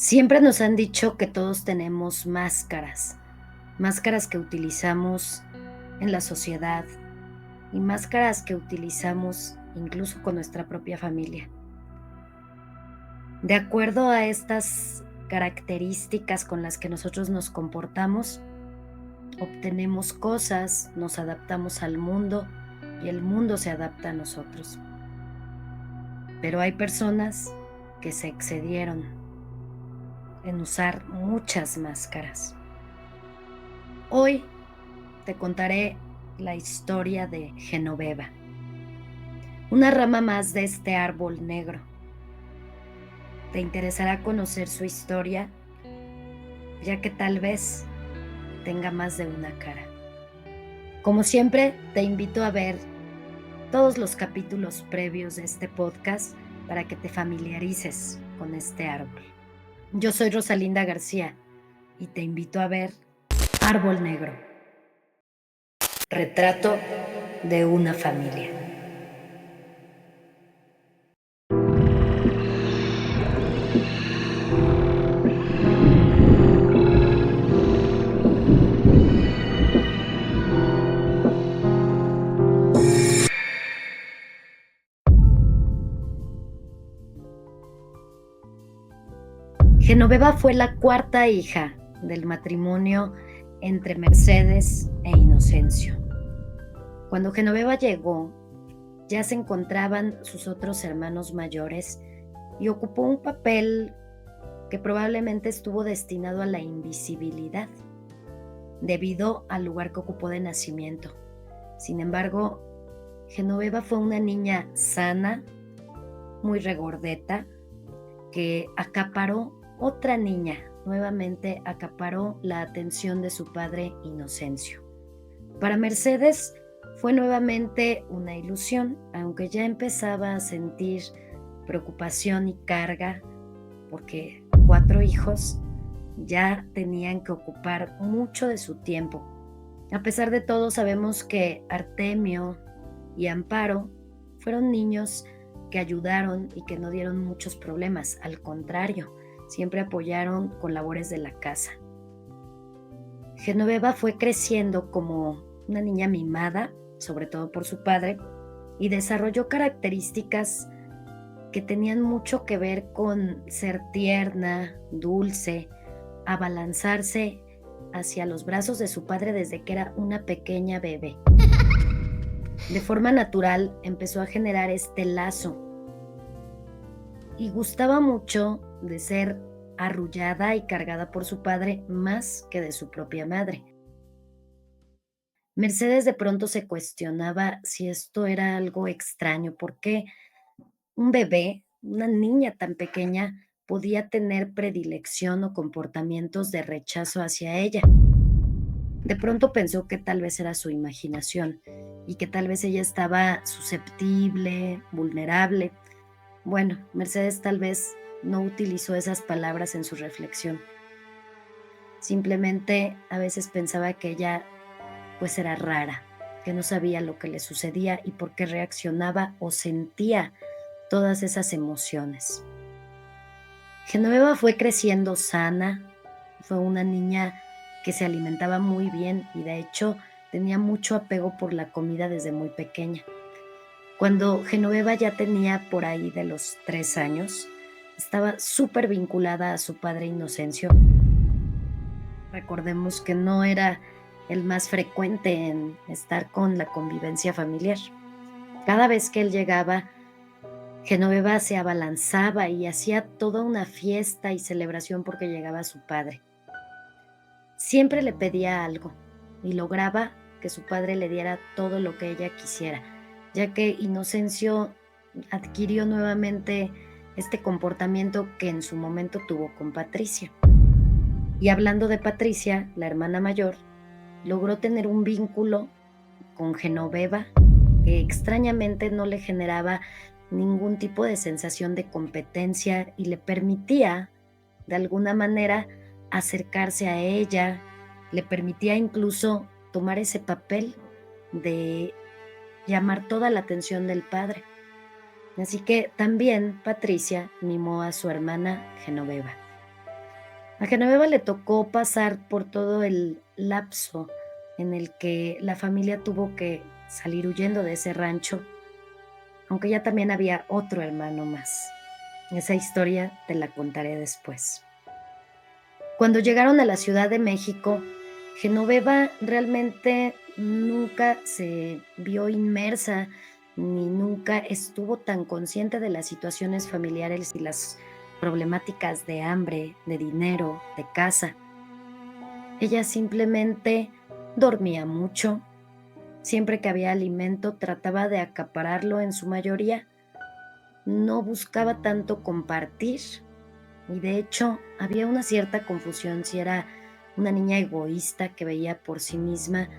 Siempre nos han dicho que todos tenemos máscaras, máscaras que utilizamos en la sociedad y máscaras que utilizamos incluso con nuestra propia familia. De acuerdo a estas características con las que nosotros nos comportamos, obtenemos cosas, nos adaptamos al mundo y el mundo se adapta a nosotros. Pero hay personas que se excedieron en usar muchas máscaras. Hoy te contaré la historia de Genoveva, una rama más de este árbol negro. Te interesará conocer su historia, ya que tal vez tenga más de una cara. Como siempre, te invito a ver todos los capítulos previos de este podcast para que te familiarices con este árbol. Yo soy Rosalinda García y te invito a ver Árbol Negro, retrato de una familia. Genoveva fue la cuarta hija del matrimonio entre Mercedes e Inocencio. Cuando Genoveva llegó, ya se encontraban sus otros hermanos mayores y ocupó un papel que probablemente estuvo destinado a la invisibilidad, debido al lugar que ocupó de nacimiento. Sin embargo, Genoveva fue una niña sana, muy regordeta, que acaparó otra niña, nuevamente acaparó la atención de su padre Inocencio. Para Mercedes fue nuevamente una ilusión, aunque ya empezaba a sentir preocupación y carga, porque 4 hijos ya tenían que ocupar mucho de su tiempo. A pesar de todo, sabemos que Artemio y Amparo fueron niños que ayudaron y que no dieron muchos problemas, al contrario, siempre apoyaron con labores de la casa. Genoveva fue creciendo como una niña mimada, sobre todo por su padre, y desarrolló características que tenían mucho que ver con ser tierna, dulce, abalanzarse hacia los brazos de su padre desde que era una pequeña bebé. De forma natural empezó a generar este lazo y gustaba mucho de ser arrullada y cargada por su padre más que de su propia madre. Mercedes de pronto se cuestionaba si esto era algo extraño, porque un bebé, una niña tan pequeña, podía tener predilección o comportamientos de rechazo hacia ella. De pronto pensó que tal vez era su imaginación y que tal vez ella estaba susceptible, vulnerable. Bueno, Mercedes tal vez no utilizó esas palabras en su reflexión. Simplemente a veces pensaba que ella pues era rara, que no sabía lo que le sucedía y por qué reaccionaba o sentía todas esas emociones. Genoveva fue creciendo sana, fue una niña que se alimentaba muy bien y de hecho tenía mucho apego por la comida desde muy pequeña. Cuando Genoveva ya tenía por ahí de los 3 años, estaba súper vinculada a su padre Inocencio. Recordemos que no era el más frecuente en estar con la convivencia familiar. Cada vez que él llegaba, Genoveva se abalanzaba y hacía toda una fiesta y celebración porque llegaba su padre. Siempre le pedía algo y lograba que su padre le diera todo lo que ella quisiera, ya que Inocencio adquirió nuevamente este comportamiento que en su momento tuvo con Patricia. Y hablando de Patricia, la hermana mayor, logró tener un vínculo con Genoveva que extrañamente no le generaba ningún tipo de sensación de competencia y le permitía, de alguna manera, acercarse a ella, le permitía incluso tomar ese papel de llamar toda la atención del padre. Así que también Patricia mimó a su hermana Genoveva. A Genoveva le tocó pasar por todo el lapso en el que la familia tuvo que salir huyendo de ese rancho, aunque ya también había otro hermano más. Esa historia te la contaré después. Cuando llegaron a la Ciudad de México, Genoveva realmente nunca se vio inmersa ni nunca estuvo tan consciente de las situaciones familiares y las problemáticas de hambre, de dinero, de casa. Ella simplemente dormía mucho, siempre que había alimento trataba de acapararlo en su mayoría, no buscaba tanto compartir. Y de hecho, había una cierta confusión si era una niña egoísta que veía por sí misma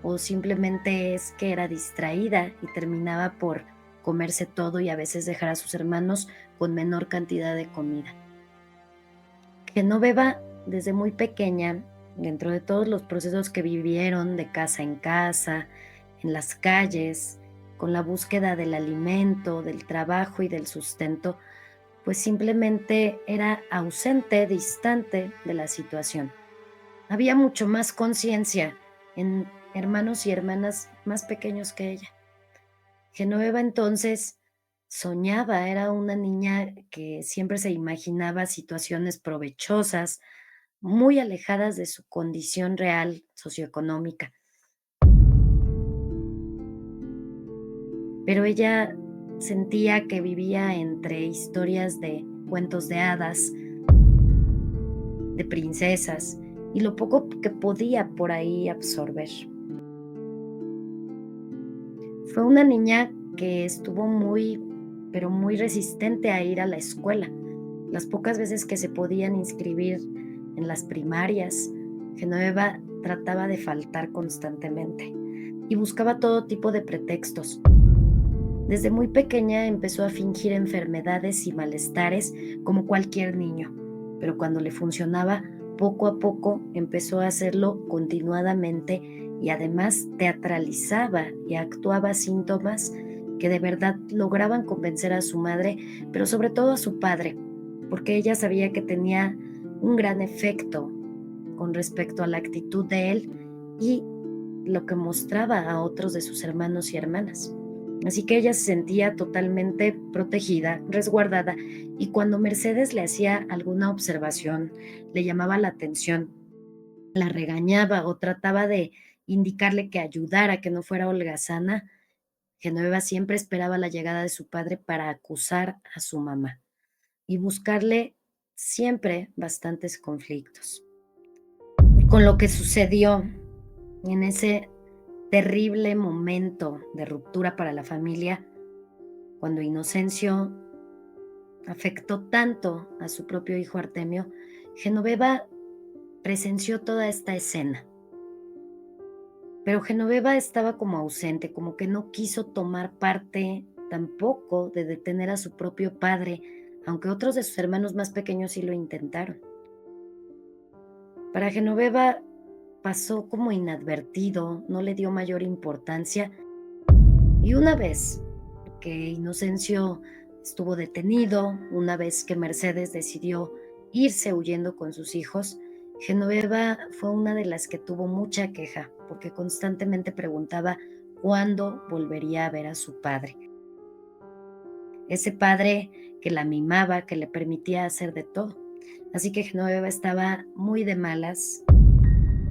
o simplemente es que era distraída y terminaba por comerse todo y a veces dejar a sus hermanos con menor cantidad de comida. Genoveva, desde muy pequeña, dentro de todos los procesos que vivieron de casa en casa, en las calles, con la búsqueda del alimento, del trabajo y del sustento, pues simplemente era ausente, distante de la situación. Había mucho más conciencia en hermanos y hermanas más pequeños que ella. Genoveva entonces soñaba, era una niña que siempre se imaginaba situaciones provechosas, muy alejadas de su condición real socioeconómica. Pero ella sentía que vivía entre historias de cuentos de hadas, de princesas y lo poco que podía por ahí absorber. Fue una niña que estuvo muy, pero muy resistente a ir a la escuela. Las pocas veces que se podían inscribir en las primarias, Genoveva trataba de faltar constantemente y buscaba todo tipo de pretextos. Desde muy pequeña empezó a fingir enfermedades y malestares como cualquier niño, pero cuando le funcionaba, poco a poco empezó a hacerlo continuadamente y además teatralizaba y actuaba síntomas que de verdad lograban convencer a su madre, pero sobre todo a su padre, porque ella sabía que tenía un gran efecto con respecto a la actitud de él y lo que mostraba a otros de sus hermanos y hermanas. Así que ella se sentía totalmente protegida, resguardada, y cuando Mercedes le hacía alguna observación, le llamaba la atención, la regañaba o trataba de indicarle que ayudara, que no fuera holgazana, Genoveva siempre esperaba la llegada de su padre para acusar a su mamá y buscarle siempre bastantes conflictos. Con lo que sucedió en ese terrible momento de ruptura para la familia, cuando Inocencio afectó tanto a su propio hijo Artemio, Genoveva presenció toda esta escena. Pero Genoveva estaba como ausente, como que no quiso tomar parte tampoco de detener a su propio padre, aunque otros de sus hermanos más pequeños sí lo intentaron. Para Genoveva pasó como inadvertido, no le dio mayor importancia y una vez que Inocencio estuvo detenido, una vez que Mercedes decidió irse huyendo con sus hijos, Genoveva fue una de las que tuvo mucha queja porque constantemente preguntaba cuándo volvería a ver a su padre. Ese padre que la mimaba, que le permitía hacer de todo. Así que Genoveva estaba muy de malas,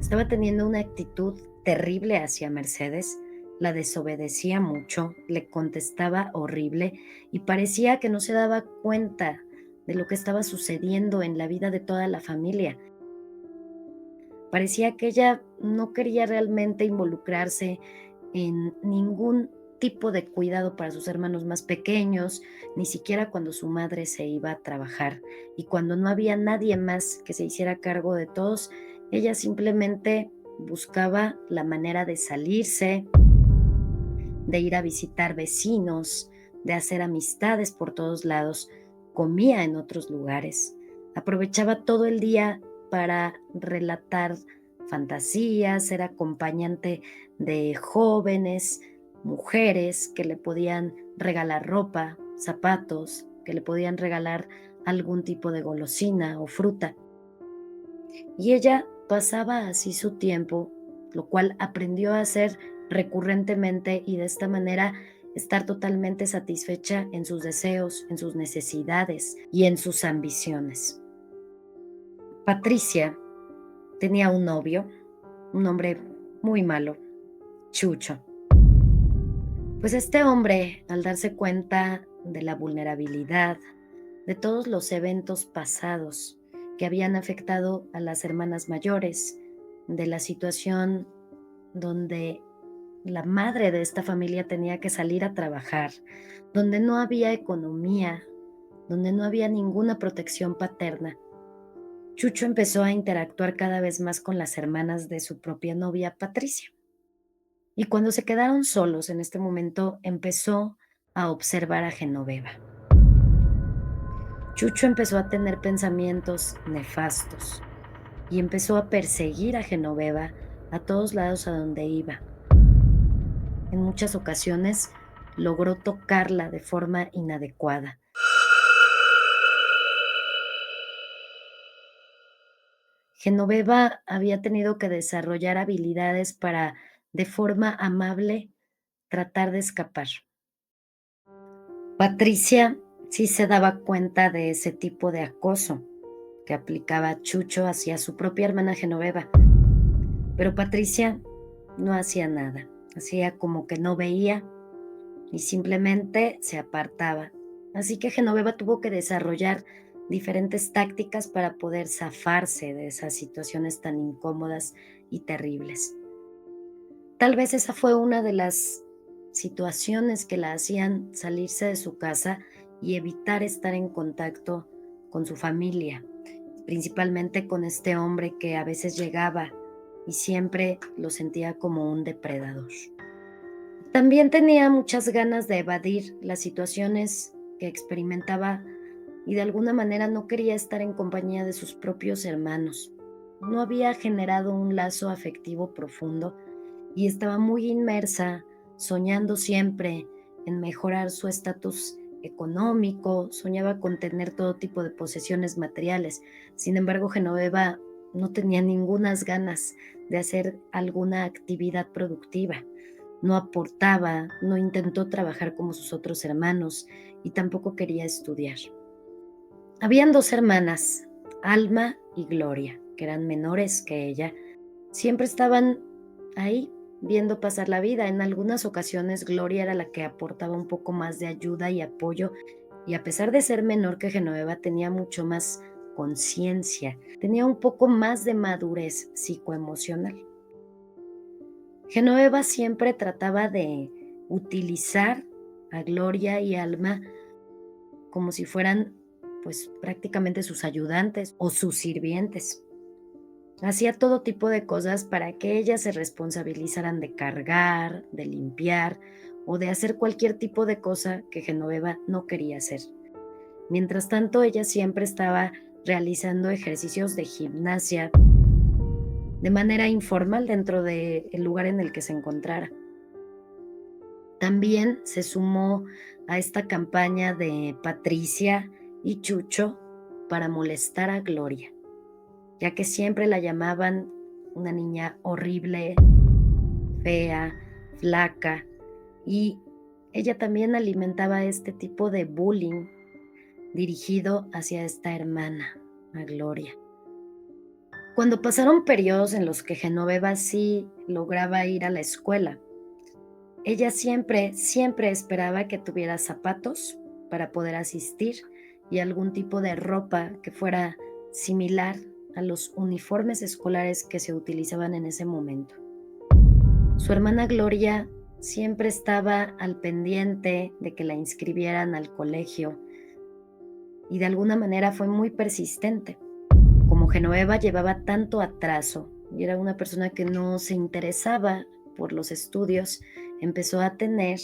estaba teniendo una actitud terrible hacia Mercedes, la desobedecía mucho, le contestaba horrible y parecía que no se daba cuenta de lo que estaba sucediendo en la vida de toda la familia. Parecía que ella no quería realmente involucrarse en ningún tipo de cuidado para sus hermanos más pequeños, ni siquiera cuando su madre se iba a trabajar y cuando no había nadie más que se hiciera cargo de todos, ella simplemente buscaba la manera de salirse, de ir a visitar vecinos, de hacer amistades por todos lados, comía en otros lugares, aprovechaba todo el día para relatar fantasías, ser acompañante de jóvenes, mujeres que le podían regalar ropa, zapatos, que le podían regalar algún tipo de golosina o fruta. Y ella pasaba así su tiempo, lo cual aprendió a hacer recurrentemente y de esta manera estar totalmente satisfecha en sus deseos, en sus necesidades y en sus ambiciones. Patricia tenía un novio, un hombre muy malo, Chucho. Pues este hombre, al darse cuenta de la vulnerabilidad, de todos los eventos pasados que habían afectado a las hermanas mayores, de la situación donde la madre de esta familia tenía que salir a trabajar, donde no había economía, donde no había ninguna protección paterna, Chucho empezó a interactuar cada vez más con las hermanas de su propia novia Patricia. Y cuando se quedaron solos en este momento, empezó a observar a Genoveva. Chucho empezó a tener pensamientos nefastos y empezó a perseguir a Genoveva a todos lados a donde iba. En muchas ocasiones logró tocarla de forma inadecuada. Genoveva había tenido que desarrollar habilidades para, de forma amable, tratar de escapar. Patricia sí se daba cuenta de ese tipo de acoso que aplicaba Chucho hacia su propia hermana Genoveva, pero Patricia no hacía nada, hacía como que no veía y simplemente se apartaba. Así que Genoveva tuvo que desarrollar diferentes tácticas para poder zafarse de esas situaciones tan incómodas y terribles. Tal vez esa fue una de las situaciones que la hacían salirse de su casa y evitar estar en contacto con su familia, principalmente con este hombre que a veces llegaba y siempre lo sentía como un depredador. También tenía muchas ganas de evadir las situaciones que experimentaba y de alguna manera no quería estar en compañía de sus propios hermanos. No había generado un lazo afectivo profundo y estaba muy inmersa, soñando siempre en mejorar su estatus económico, soñaba con tener todo tipo de posesiones materiales. Sin embargo, Genoveva no tenía ningunas ganas de hacer alguna actividad productiva. No aportaba, no intentó trabajar como sus otros hermanos y tampoco quería estudiar. Habían dos hermanas, Alma y Gloria, que eran menores que ella. Siempre estaban ahí viendo pasar la vida. En algunas ocasiones Gloria era la que aportaba un poco más de ayuda y apoyo y a pesar de ser menor que Genoveva tenía mucho más conciencia, tenía un poco más de madurez psicoemocional. Genoveva siempre trataba de utilizar a Gloria y Alma como si fueran pues prácticamente sus ayudantes o sus sirvientes. Hacía todo tipo de cosas para que ellas se responsabilizaran de cargar, de limpiar o de hacer cualquier tipo de cosa que Genoveva no quería hacer. Mientras tanto, ella siempre estaba realizando ejercicios de gimnasia de manera informal dentro del lugar en el que se encontrara. También se sumó a esta campaña de Patricia y Chucho para molestar a Gloria, ya que siempre la llamaban una niña horrible, fea, flaca, y ella también alimentaba este tipo de bullying dirigido hacia esta hermana, a Gloria. Cuando pasaron periodos en los que Genoveva sí lograba ir a la escuela, ella siempre esperaba que tuviera zapatos para poder asistir y algún tipo de ropa que fuera similar a los uniformes escolares que se utilizaban en ese momento. Su hermana Gloria siempre estaba al pendiente de que la inscribieran al colegio y de alguna manera fue muy persistente. Como Genoveva llevaba tanto atraso y era una persona que no se interesaba por los estudios, empezó a tener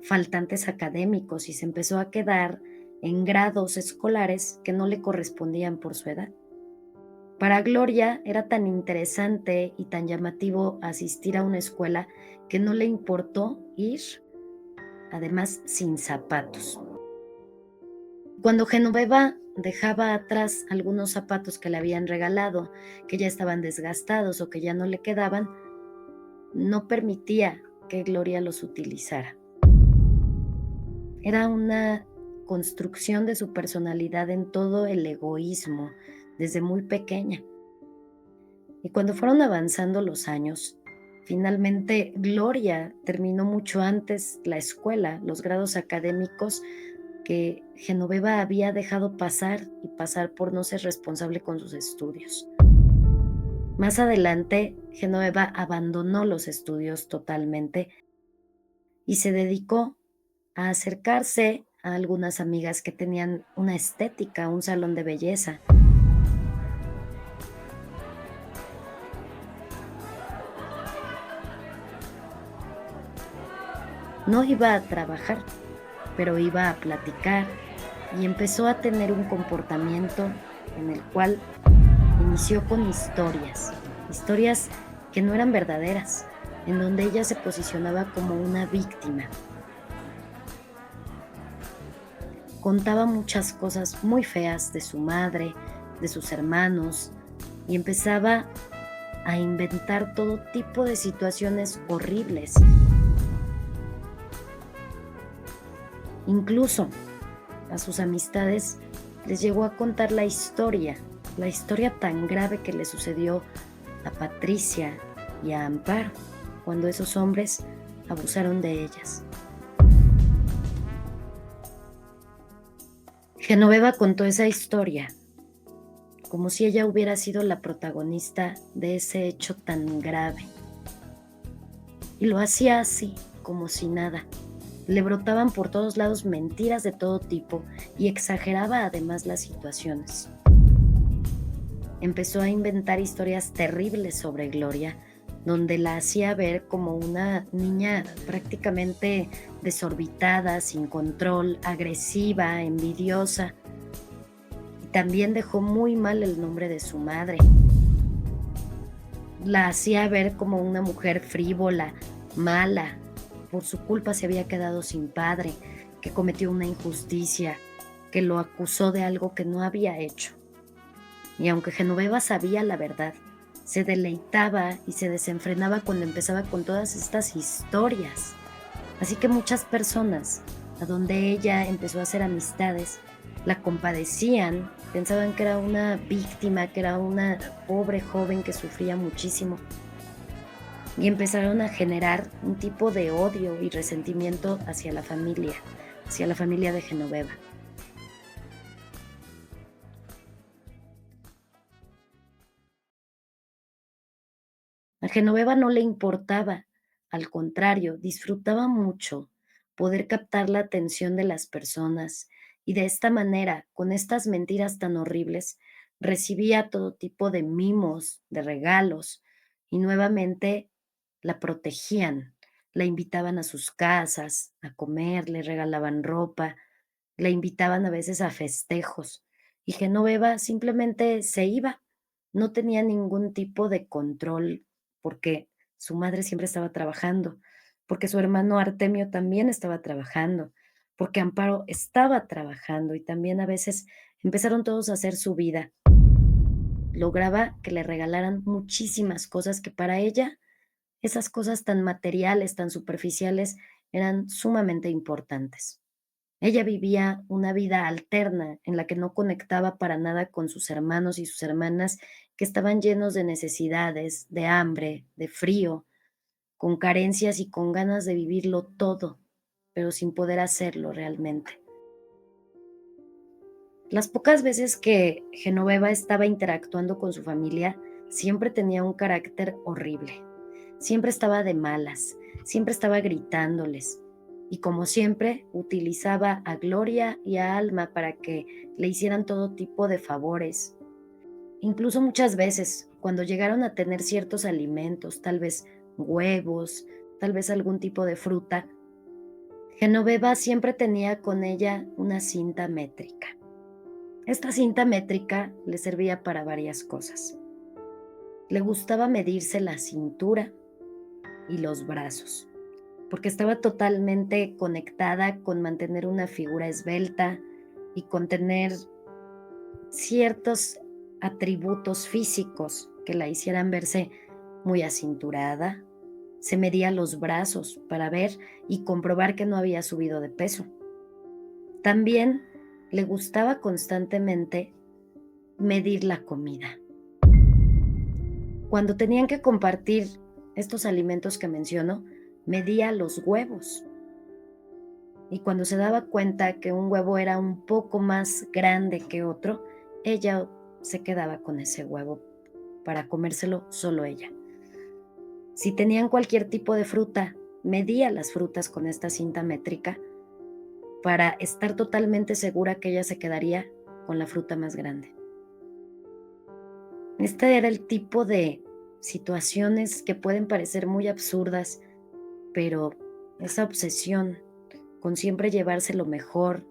faltantes académicos y se empezó a quedar en grados escolares que no le correspondían por su edad. Para Gloria era tan interesante y tan llamativo asistir a una escuela que no le importó ir, además sin zapatos. Cuando Genoveva dejaba atrás algunos zapatos que le habían regalado, que ya estaban desgastados o que ya no le quedaban, no permitía que Gloria los utilizara. Era una construcción de su personalidad en todo el egoísmo desde muy pequeña. Y cuando fueron avanzando los años, finalmente Gloria terminó mucho antes la escuela, los grados académicos que Genoveva había dejado pasar y pasar por no ser responsable con sus estudios. Más adelante, Genoveva abandonó los estudios totalmente y se dedicó a acercarse a algunas amigas que tenían una estética, un salón de belleza. No iba a trabajar, pero iba a platicar y empezó a tener un comportamiento en el cual inició con historias, historias que no eran verdaderas, en donde ella se posicionaba como una víctima. Contaba muchas cosas muy feas de su madre, de sus hermanos, y empezaba a inventar todo tipo de situaciones horribles. Incluso a sus amistades les llegó a contar la historia tan grave que le sucedió a Patricia y a Amparo cuando esos hombres abusaron de ellas. Genoveva contó esa historia como si ella hubiera sido la protagonista de ese hecho tan grave. Y lo hacía así, como si nada. Le brotaban por todos lados mentiras de todo tipo y exageraba además las situaciones. Empezó a inventar historias terribles sobre Gloria, donde la hacía ver como una niña prácticamente desorbitada, sin control, agresiva, envidiosa. Y también dejó muy mal el nombre de su madre. La hacía ver como una mujer frívola, mala. Por su culpa se había quedado sin padre, que cometió una injusticia, que lo acusó de algo que no había hecho. Y aunque Genoveva sabía la verdad, se deleitaba y se desenfrenaba cuando empezaba con todas estas historias. Así que muchas personas, a donde ella empezó a hacer amistades, la compadecían, pensaban que era una víctima, que era una pobre joven que sufría muchísimo. Y empezaron a generar un tipo de odio y resentimiento hacia la familia de Genoveva. A Genoveva no le importaba, al contrario, disfrutaba mucho poder captar la atención de las personas y de esta manera, con estas mentiras tan horribles, recibía todo tipo de mimos, de regalos y nuevamente la protegían, la invitaban a sus casas a comer, le regalaban ropa, la invitaban a veces a festejos y Genoveva simplemente se iba, no tenía ningún tipo de control porque su madre siempre estaba trabajando, porque su hermano Artemio también estaba trabajando, porque Amparo estaba trabajando y también a veces empezaron todos a hacer su vida. Lograba que le regalaran muchísimas cosas que para ella, esas cosas tan materiales, tan superficiales, eran sumamente importantes. Ella vivía una vida alterna en la que no conectaba para nada con sus hermanos y sus hermanas que estaban llenos de necesidades, de hambre, de frío, con carencias y con ganas de vivirlo todo, pero sin poder hacerlo realmente. Las pocas veces que Genoveva estaba interactuando con su familia, siempre tenía un carácter horrible. Siempre estaba de malas, siempre estaba gritándoles. Y como siempre, utilizaba a Gloria y a Alma para que le hicieran todo tipo de favores. Incluso muchas veces, cuando llegaron a tener ciertos alimentos, tal vez huevos, tal vez algún tipo de fruta, Genoveva siempre tenía con ella una cinta métrica. Esta cinta métrica le servía para varias cosas. Le gustaba medirse la cintura y los brazos, porque estaba totalmente conectada con mantener una figura esbelta y con tener ciertos atributos físicos que la hicieran verse muy acinturada. Se medía los brazos para ver y comprobar que no había subido de peso. También le gustaba constantemente medir la comida. Cuando tenían que compartir estos alimentos que menciono, medía los huevos. Y cuando se daba cuenta que un huevo era un poco más grande que otro, ella se quedaba con ese huevo para comérselo solo ella. Si tenían cualquier tipo de fruta, medía las frutas con esta cinta métrica para estar totalmente segura que ella se quedaría con la fruta más grande. Este era el tipo de situaciones que pueden parecer muy absurdas, pero esa obsesión con siempre llevarse lo mejor,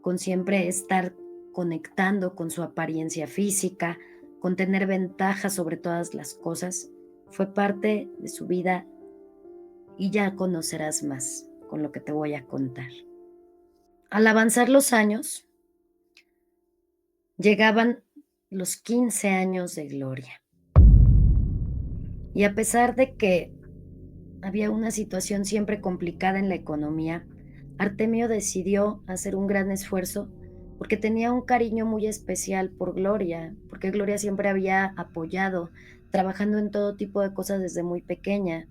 con siempre estar conectando con su apariencia física, con tener ventaja sobre todas las cosas, fue parte de su vida y ya conocerás más con lo que te voy a contar. Al avanzar los años, llegaban los 15 años de Gloria. Y a pesar de que había una situación siempre complicada en la economía, Artemio decidió hacer un gran esfuerzo porque tenía un cariño muy especial por Gloria, porque Gloria siempre había apoyado, trabajando en todo tipo de cosas desde muy pequeña,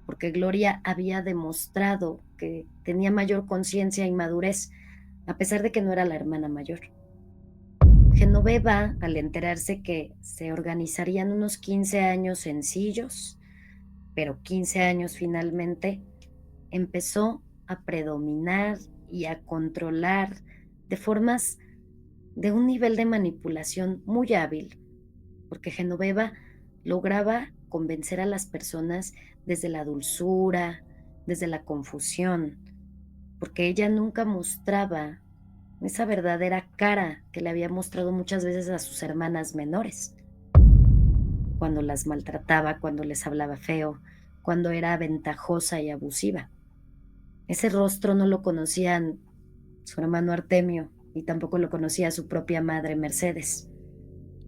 porque Gloria había demostrado que tenía mayor conciencia y madurez, a pesar de que no era la hermana mayor. Genoveva, al enterarse que se organizarían unos 15 años sencillos, pero 15 años finalmente, empezó a predominar y a controlar de formas de un nivel de manipulación muy hábil, porque Genoveva lograba convencer a las personas desde la dulzura, desde la confusión, porque ella nunca mostraba esa verdadera cara que le había mostrado muchas veces a sus hermanas menores, cuando las maltrataba, cuando les hablaba feo, cuando era ventajosa y abusiva. Ese rostro no lo conocían su hermano Artemio y tampoco lo conocía su propia madre Mercedes.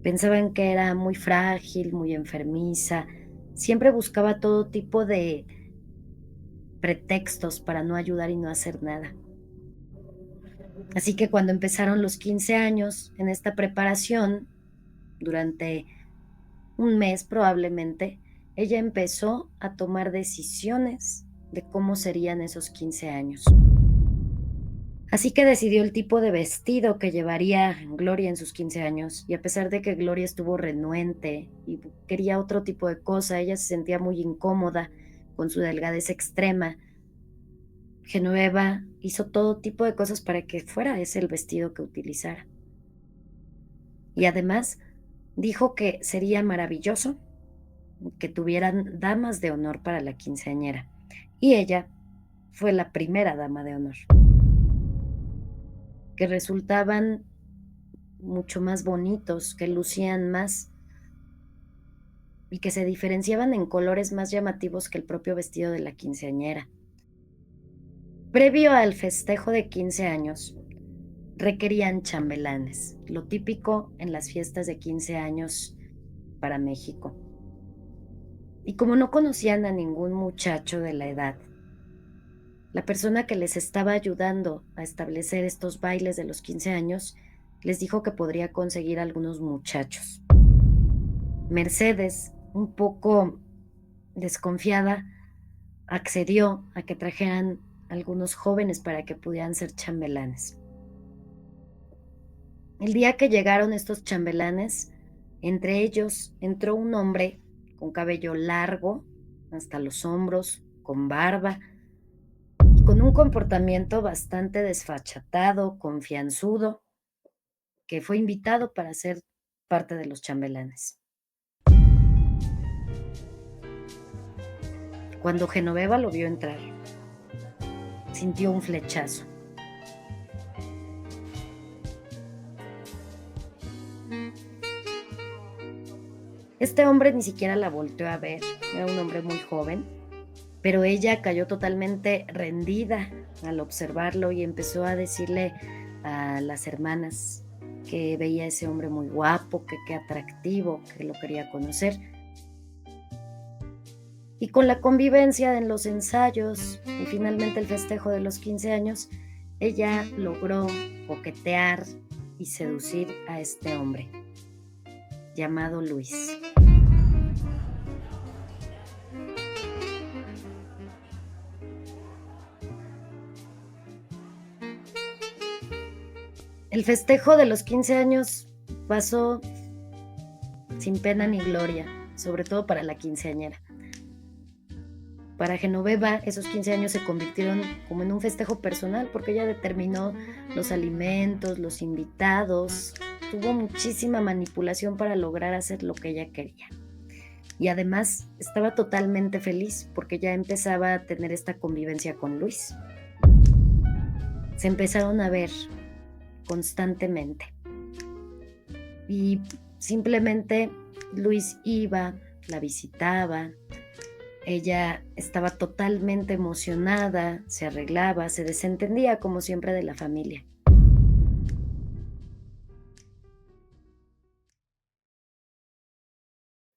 Pensaban que era muy frágil, muy enfermiza, siempre buscaba todo tipo de pretextos para no ayudar y no hacer nada. Así que cuando empezaron los 15 años en esta preparación, durante un mes probablemente, ella empezó a tomar decisiones de cómo serían esos 15 años. Así que decidió el tipo de vestido que llevaría Gloria en sus 15 años, y a pesar de que Gloria estuvo renuente y quería otro tipo de cosa, ella se sentía muy incómoda con su delgadez extrema. Genoveva hizo todo tipo de cosas para que fuera ese el vestido que utilizara. Y además dijo que sería maravilloso que tuvieran damas de honor para la quinceañera. Y ella fue la primera dama de honor, que resultaban mucho más bonitos, que lucían más y que se diferenciaban en colores más llamativos que el propio vestido de la quinceañera. Previo al festejo de 15 años, requerían chambelanes, lo típico en las fiestas de 15 años para México. Y como no conocían a ningún muchacho de la edad, la persona que les estaba ayudando a establecer estos bailes de los 15 años les dijo que podría conseguir algunos muchachos. Mercedes, un poco desconfiada, accedió a que trajeran algunos jóvenes para que pudieran ser chambelanes. El día que llegaron estos chambelanes, entre ellos entró un hombre con cabello largo hasta los hombros, con barba y con un comportamiento bastante desfachatado, confianzudo, que fue invitado para ser parte de los chambelanes. Cuando Genoveva lo vio entrar, sintió un flechazo. Este hombre ni siquiera la volteó a ver, era un hombre muy joven, pero ella cayó totalmente rendida al observarlo y empezó a decirle a las hermanas que veía a ese hombre muy guapo, que qué atractivo, que lo quería conocer. Y con la convivencia en los ensayos y finalmente el festejo de los 15 años, ella logró coquetear y seducir a este hombre llamado Luis. El festejo de los 15 años pasó sin pena ni gloria, sobre todo para la quinceañera. Para Genoveva, esos 15 años se convirtieron como en un festejo personal, porque ella determinó los alimentos, los invitados, tuvo muchísima manipulación para lograr hacer lo que ella quería. Y además estaba totalmente feliz porque ya empezaba a tener esta convivencia con Luis. Se empezaron a ver constantemente y simplemente Luis iba, la visitaba, ella estaba totalmente emocionada, se arreglaba, se desentendía como siempre de la familia.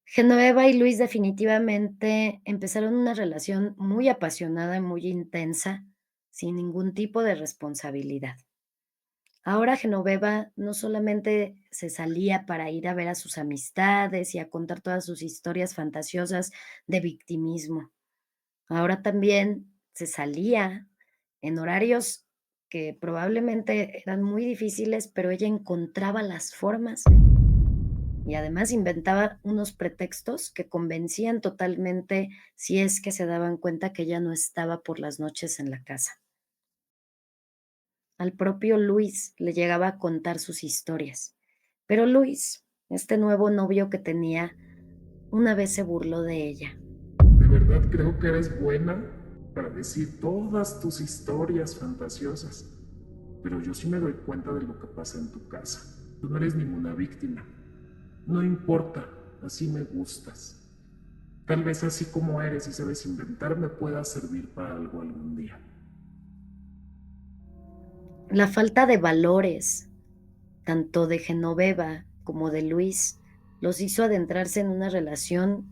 Genoveva y Luis definitivamente empezaron una relación muy apasionada y muy intensa, sin ningún tipo de responsabilidad. Ahora Genoveva no solamente se salía para ir a ver a sus amistades y a contar todas sus historias fantasiosas de victimismo. Ahora también se salía en horarios que probablemente eran muy difíciles, pero ella encontraba las formas y además inventaba unos pretextos que convencían totalmente si es que se daban cuenta que ella no estaba por las noches en la casa. Al propio Luis le llegaba a contar sus historias, pero Luis, este nuevo novio que tenía, una vez se burló de ella. De verdad creo que eres buena para decir todas tus historias fantasiosas. Pero yo sí me doy cuenta de lo que pasa en tu casa. Tú no eres ninguna víctima. No importa, así me gustas. Tal vez así como eres y sabes inventar me pueda servir para algo algún día. La falta de valores, tanto de Genoveva como de Luis, los hizo adentrarse en una relación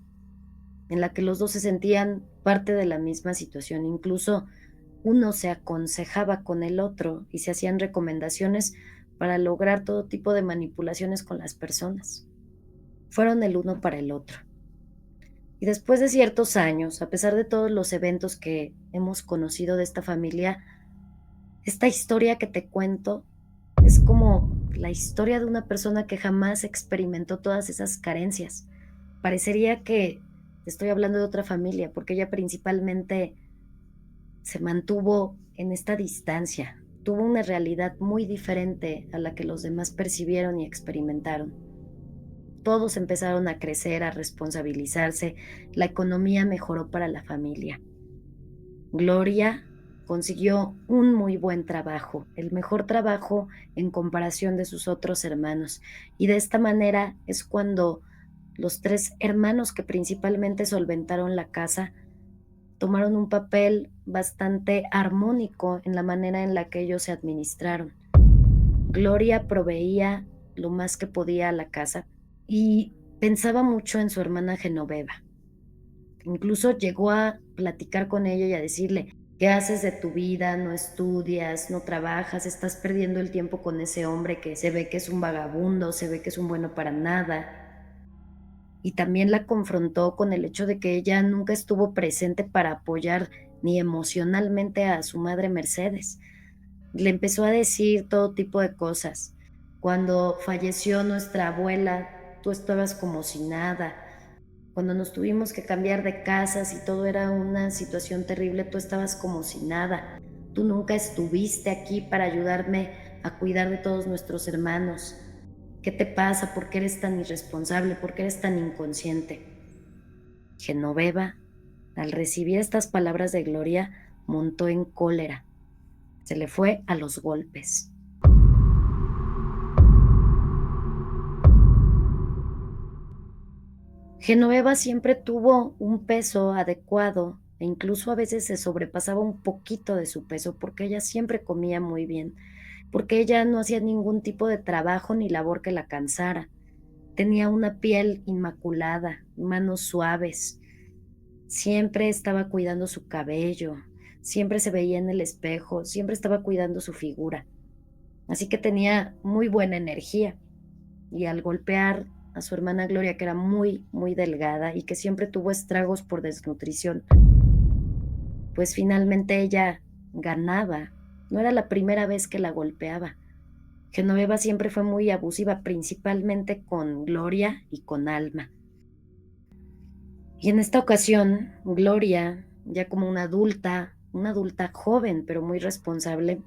en la que los 2 se sentían parte de la misma situación. Incluso uno se aconsejaba con el otro y se hacían recomendaciones para lograr todo tipo de manipulaciones con las personas. Fueron el uno para el otro. Y después de ciertos años, a pesar de todos los eventos que hemos conocido de esta familia, esta historia que te cuento es como la historia de una persona que jamás experimentó todas esas carencias. Parecería que estoy hablando de otra familia, porque ella principalmente se mantuvo en esta distancia, tuvo una realidad muy diferente a la que los demás percibieron y experimentaron. Todos empezaron a crecer, a responsabilizarse, la economía mejoró para la familia. Gloria consiguió un muy buen trabajo, el mejor trabajo en comparación de sus otros hermanos. Y de esta manera es cuando los 3 hermanos que principalmente solventaron la casa tomaron un papel bastante armónico en la manera en la que ellos se administraron. Gloria proveía lo más que podía a la casa y pensaba mucho en su hermana Genoveva. Incluso llegó a platicar con ella y a decirle: "¿Qué haces de tu vida? No estudias, no trabajas, estás perdiendo el tiempo con ese hombre que se ve que es un vagabundo, se ve que es un bueno para nada". Y también la confrontó con el hecho de que ella nunca estuvo presente para apoyar ni emocionalmente a su madre Mercedes. Le empezó a decir todo tipo de cosas. Cuando falleció nuestra abuela, tú estabas como si nada. Cuando nos tuvimos que cambiar de casas y todo era una situación terrible, tú estabas como si nada. Tú nunca estuviste aquí para ayudarme a cuidar de todos nuestros hermanos. ¿Qué te pasa? ¿Por qué eres tan irresponsable? ¿Por qué eres tan inconsciente? Genoveva, al recibir estas palabras de Gloria, montó en cólera. Se le fue a los golpes. Genoveva siempre tuvo un peso adecuado e incluso a veces se sobrepasaba un poquito de su peso porque ella siempre comía muy bien. porque ella no hacía ningún tipo de trabajo ni labor que la cansara. Tenía una piel inmaculada, manos suaves, siempre estaba cuidando su cabello, siempre se veía en el espejo, siempre estaba cuidando su figura. Así que tenía muy buena energía. Y al golpear a su hermana Gloria, que era muy, muy delgada y que siempre tuvo estragos por desnutrición, pues finalmente ella ganaba. No era la primera vez que la golpeaba. Genoveva siempre fue muy abusiva, principalmente con Gloria y con Alma. Y en esta ocasión, Gloria, ya como una adulta joven, pero muy responsable,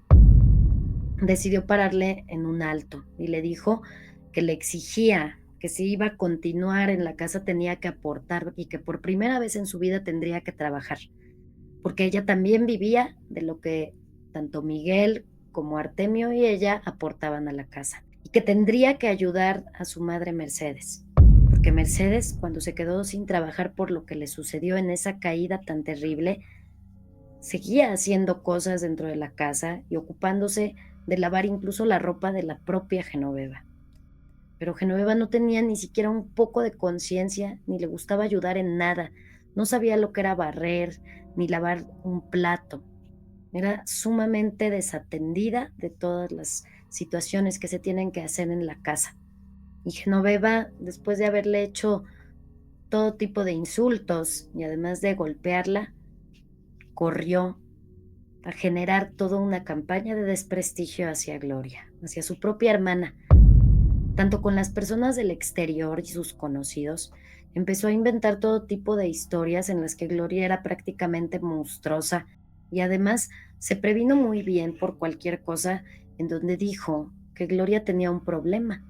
decidió pararle en un alto y le dijo que le exigía que si iba a continuar en la casa tenía que aportar y que por primera vez en su vida tendría que trabajar, porque ella también vivía de lo que tanto Miguel como Artemio y ella aportaban a la casa, y que tendría que ayudar a su madre Mercedes, porque Mercedes, cuando se quedó sin trabajar por lo que le sucedió en esa caída tan terrible, seguía haciendo cosas dentro de la casa y ocupándose de lavar incluso la ropa de la propia Genoveva. Pero Genoveva no tenía ni siquiera un poco de conciencia, ni le gustaba ayudar en nada. No sabía lo que era barrer, ni lavar un plato. Era sumamente desatendida de todas las situaciones que se tienen que hacer en la casa. Y Genoveva, después de haberle hecho todo tipo de insultos y además de golpearla, corrió a generar toda una campaña de desprestigio hacia Gloria, hacia su propia hermana. Tanto con las personas del exterior y sus conocidos, empezó a inventar todo tipo de historias en las que Gloria era prácticamente monstruosa y además se previno muy bien por cualquier cosa, en donde dijo que Gloria tenía un problema.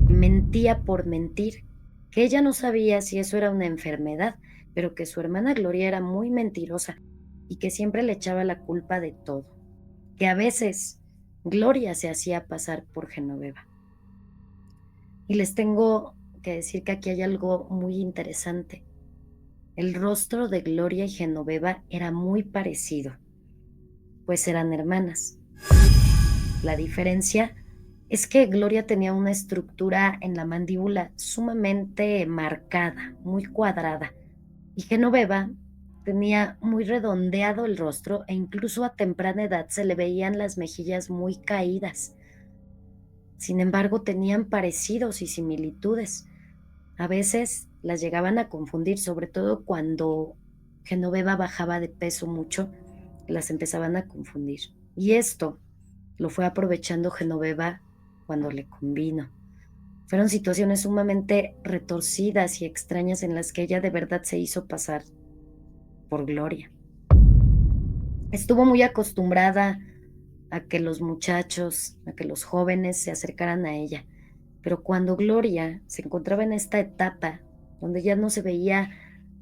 Mentía por mentir, que ella no sabía si eso era una enfermedad, pero que su hermana Gloria era muy mentirosa y que siempre le echaba la culpa de todo, que a veces Gloria se hacía pasar por Genoveva. Y les tengo que decir que aquí hay algo muy interesante. El rostro de Gloria y Genoveva era muy parecido, pues eran hermanas. La diferencia es que Gloria tenía una estructura en la mandíbula sumamente marcada, muy cuadrada, y Genoveva tenía muy redondeado el rostro e incluso a temprana edad se le veían las mejillas muy caídas. Sin embargo, tenían parecidos y similitudes. A veces las llegaban a confundir, sobre todo cuando Genoveva bajaba de peso mucho, las empezaban a confundir. Y esto lo fue aprovechando Genoveva cuando le convino. Fueron situaciones sumamente retorcidas y extrañas en las que ella de verdad se hizo pasar por Gloria. Estuvo muy acostumbrada a que los muchachos, a que los jóvenes se acercaran a ella, pero cuando Gloria se encontraba en esta etapa donde ya no se veía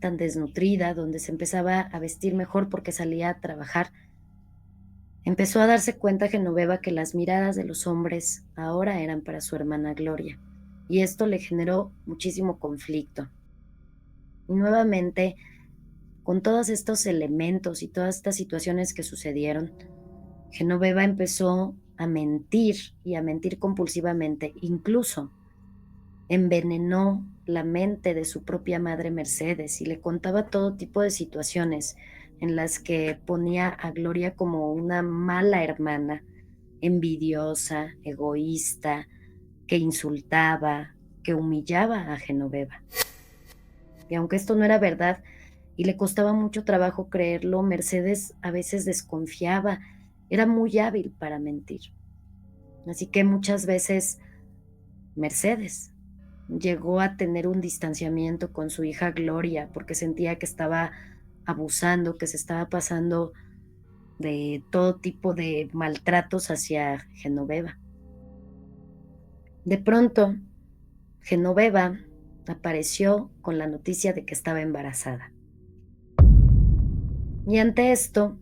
tan desnutrida, donde se empezaba a vestir mejor porque salía a trabajar, empezó a darse cuenta Genoveva que las miradas de los hombres ahora eran para su hermana Gloria, y esto le generó muchísimo conflicto. Y nuevamente, con todos estos elementos y todas estas situaciones que sucedieron, Genoveva empezó a mentir y a mentir compulsivamente, incluso envenenó la mente de su propia madre Mercedes y le contaba todo tipo de situaciones en las que ponía a Gloria como una mala hermana, envidiosa, egoísta, que insultaba, que humillaba a Genoveva. Y aunque esto no era verdad y le costaba mucho trabajo creerlo, Mercedes a veces desconfiaba, era muy hábil para mentir. Así que muchas veces Mercedes llegó a tener un distanciamiento con su hija Gloria porque sentía que estaba abusando, que se estaba pasando de todo tipo de maltratos hacia Genoveva. De pronto, Genoveva apareció con la noticia de que estaba embarazada. Y ante esto,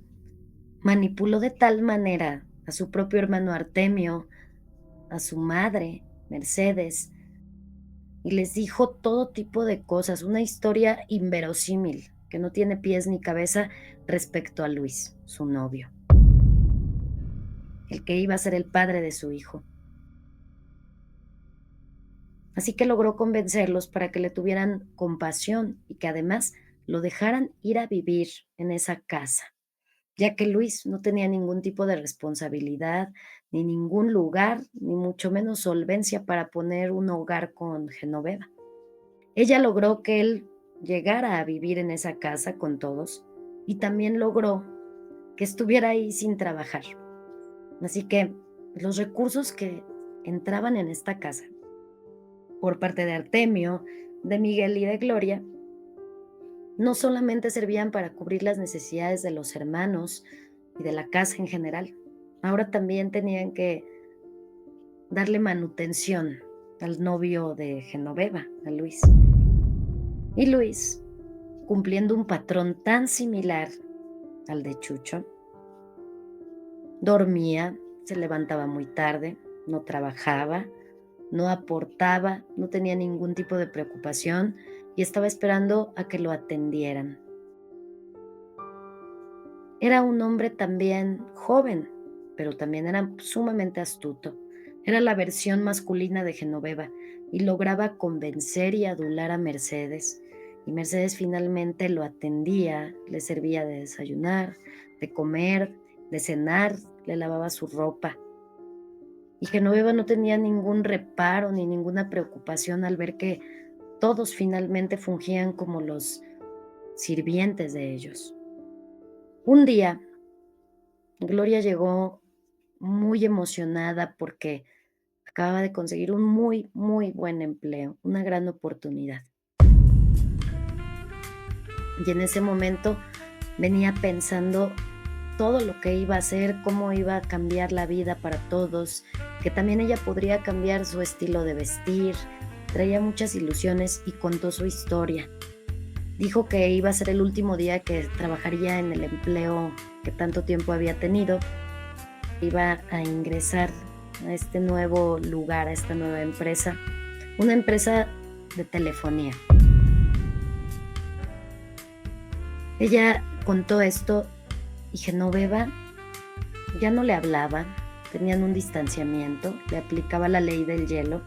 manipuló de tal manera a su propio hermano Artemio, a su madre, Mercedes, y les dijo todo tipo de cosas, una historia inverosímil que no tiene pies ni cabeza respecto a Luis, su novio. el que iba a ser el padre de su hijo. Así que logró convencerlos para que le tuvieran compasión y que además lo dejaran ir a vivir en esa casa, ya que Luis no tenía ningún tipo de responsabilidad, ni ningún lugar, ni mucho menos solvencia para poner un hogar con Genoveva. Ella logró que él llegara a vivir en esa casa con todos y también logró que estuviera ahí sin trabajar. Así que los recursos que entraban en esta casa por parte de Artemio, de Miguel y de Gloria, no solamente servían para cubrir las necesidades de los hermanos y de la casa en general, ahora también tenían que darle manutención al novio de Genoveva, a Luis. Y Luis, cumpliendo un patrón tan similar al de Chucho, dormía, se levantaba muy tarde, no trabajaba, no aportaba, no tenía ningún tipo de preocupación y estaba esperando a que lo atendieran. Era un hombre también joven, pero también era sumamente astuto. Era la versión masculina de Genoveva y lograba convencer y adular a Mercedes. Y Mercedes finalmente lo atendía, le servía de desayunar, de comer, de cenar, le lavaba su ropa. Y Genoveva no tenía ningún reparo ni ninguna preocupación al ver que todos finalmente fungían como los sirvientes de ellos. Un día, Gloria llegó muy emocionada porque acababa de conseguir un muy, muy buen empleo, una gran oportunidad. Y en ese momento venía pensando todo lo que iba a hacer, cómo iba a cambiar la vida para todos, que también ella podría cambiar su estilo de vestir. Traía muchas ilusiones y contó su historia. Dijo que iba a ser el último día que trabajaría en el empleo que tanto tiempo había tenido. Iba a ingresar a este nuevo lugar, a esta nueva empresa, una empresa de telefonía. Ella contó esto y Genoveva ya no le hablaba, tenían un distanciamiento, le aplicaba la ley del hielo,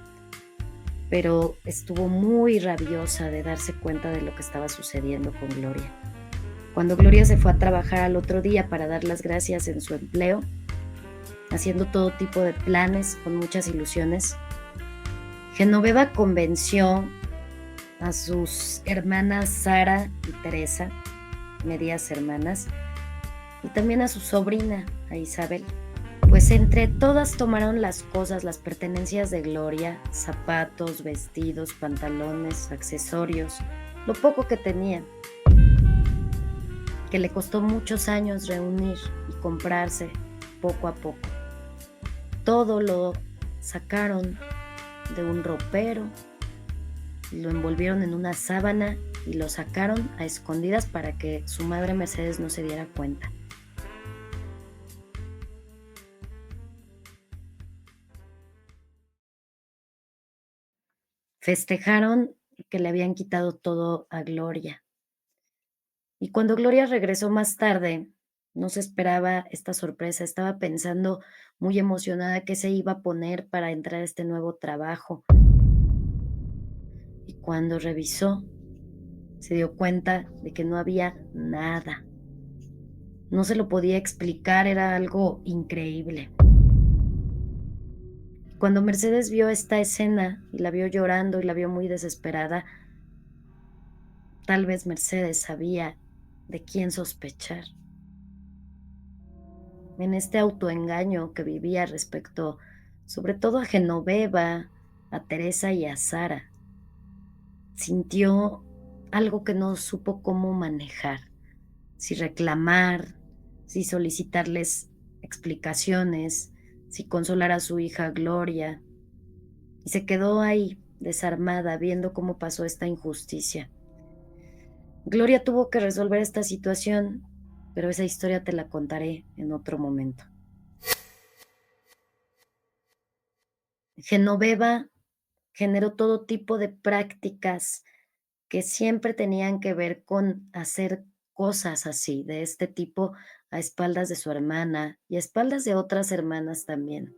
pero estuvo muy rabiosa de darse cuenta de lo que estaba sucediendo con Gloria. Cuando Gloria se fue a trabajar al otro día para dar las gracias en su empleo, haciendo todo tipo de planes con muchas ilusiones, Genoveva convenció a sus hermanas Sara y Teresa, medias hermanas, y también a su sobrina, a Isabel. Pues entre todas tomaron las cosas, las pertenencias de Gloria, zapatos, vestidos, pantalones, accesorios, lo poco que tenía, que le costó muchos años reunir y comprarse poco a poco. Todo lo sacaron de un ropero, lo envolvieron en una sábana y lo sacaron a escondidas para que su madre Mercedes no se diera cuenta. Festejaron que le habían quitado todo a Gloria. Y cuando Gloria regresó más tarde, no se esperaba esta sorpresa, estaba pensando muy emocionada qué se iba a poner para entrar a este nuevo trabajo. Y cuando revisó, se dio cuenta de que no había nada. No se lo podía explicar, era algo increíble. Cuando Mercedes vio esta escena y la vio llorando y la vio muy desesperada, tal vez Mercedes sabía de quién sospechar. En este autoengaño que vivía respecto, sobre todo a Genoveva, a Teresa y a Sara, sintió algo que no supo cómo manejar, si reclamar, si solicitarles explicaciones, si consolar a su hija Gloria, y se quedó ahí, desarmada, viendo cómo pasó esta injusticia. Gloria tuvo que resolver esta situación, pero esa historia te la contaré en otro momento. Genoveva generó todo tipo de prácticas que siempre tenían que ver con hacer cosas así, de este tipo, a espaldas de su hermana y a espaldas de otras hermanas también.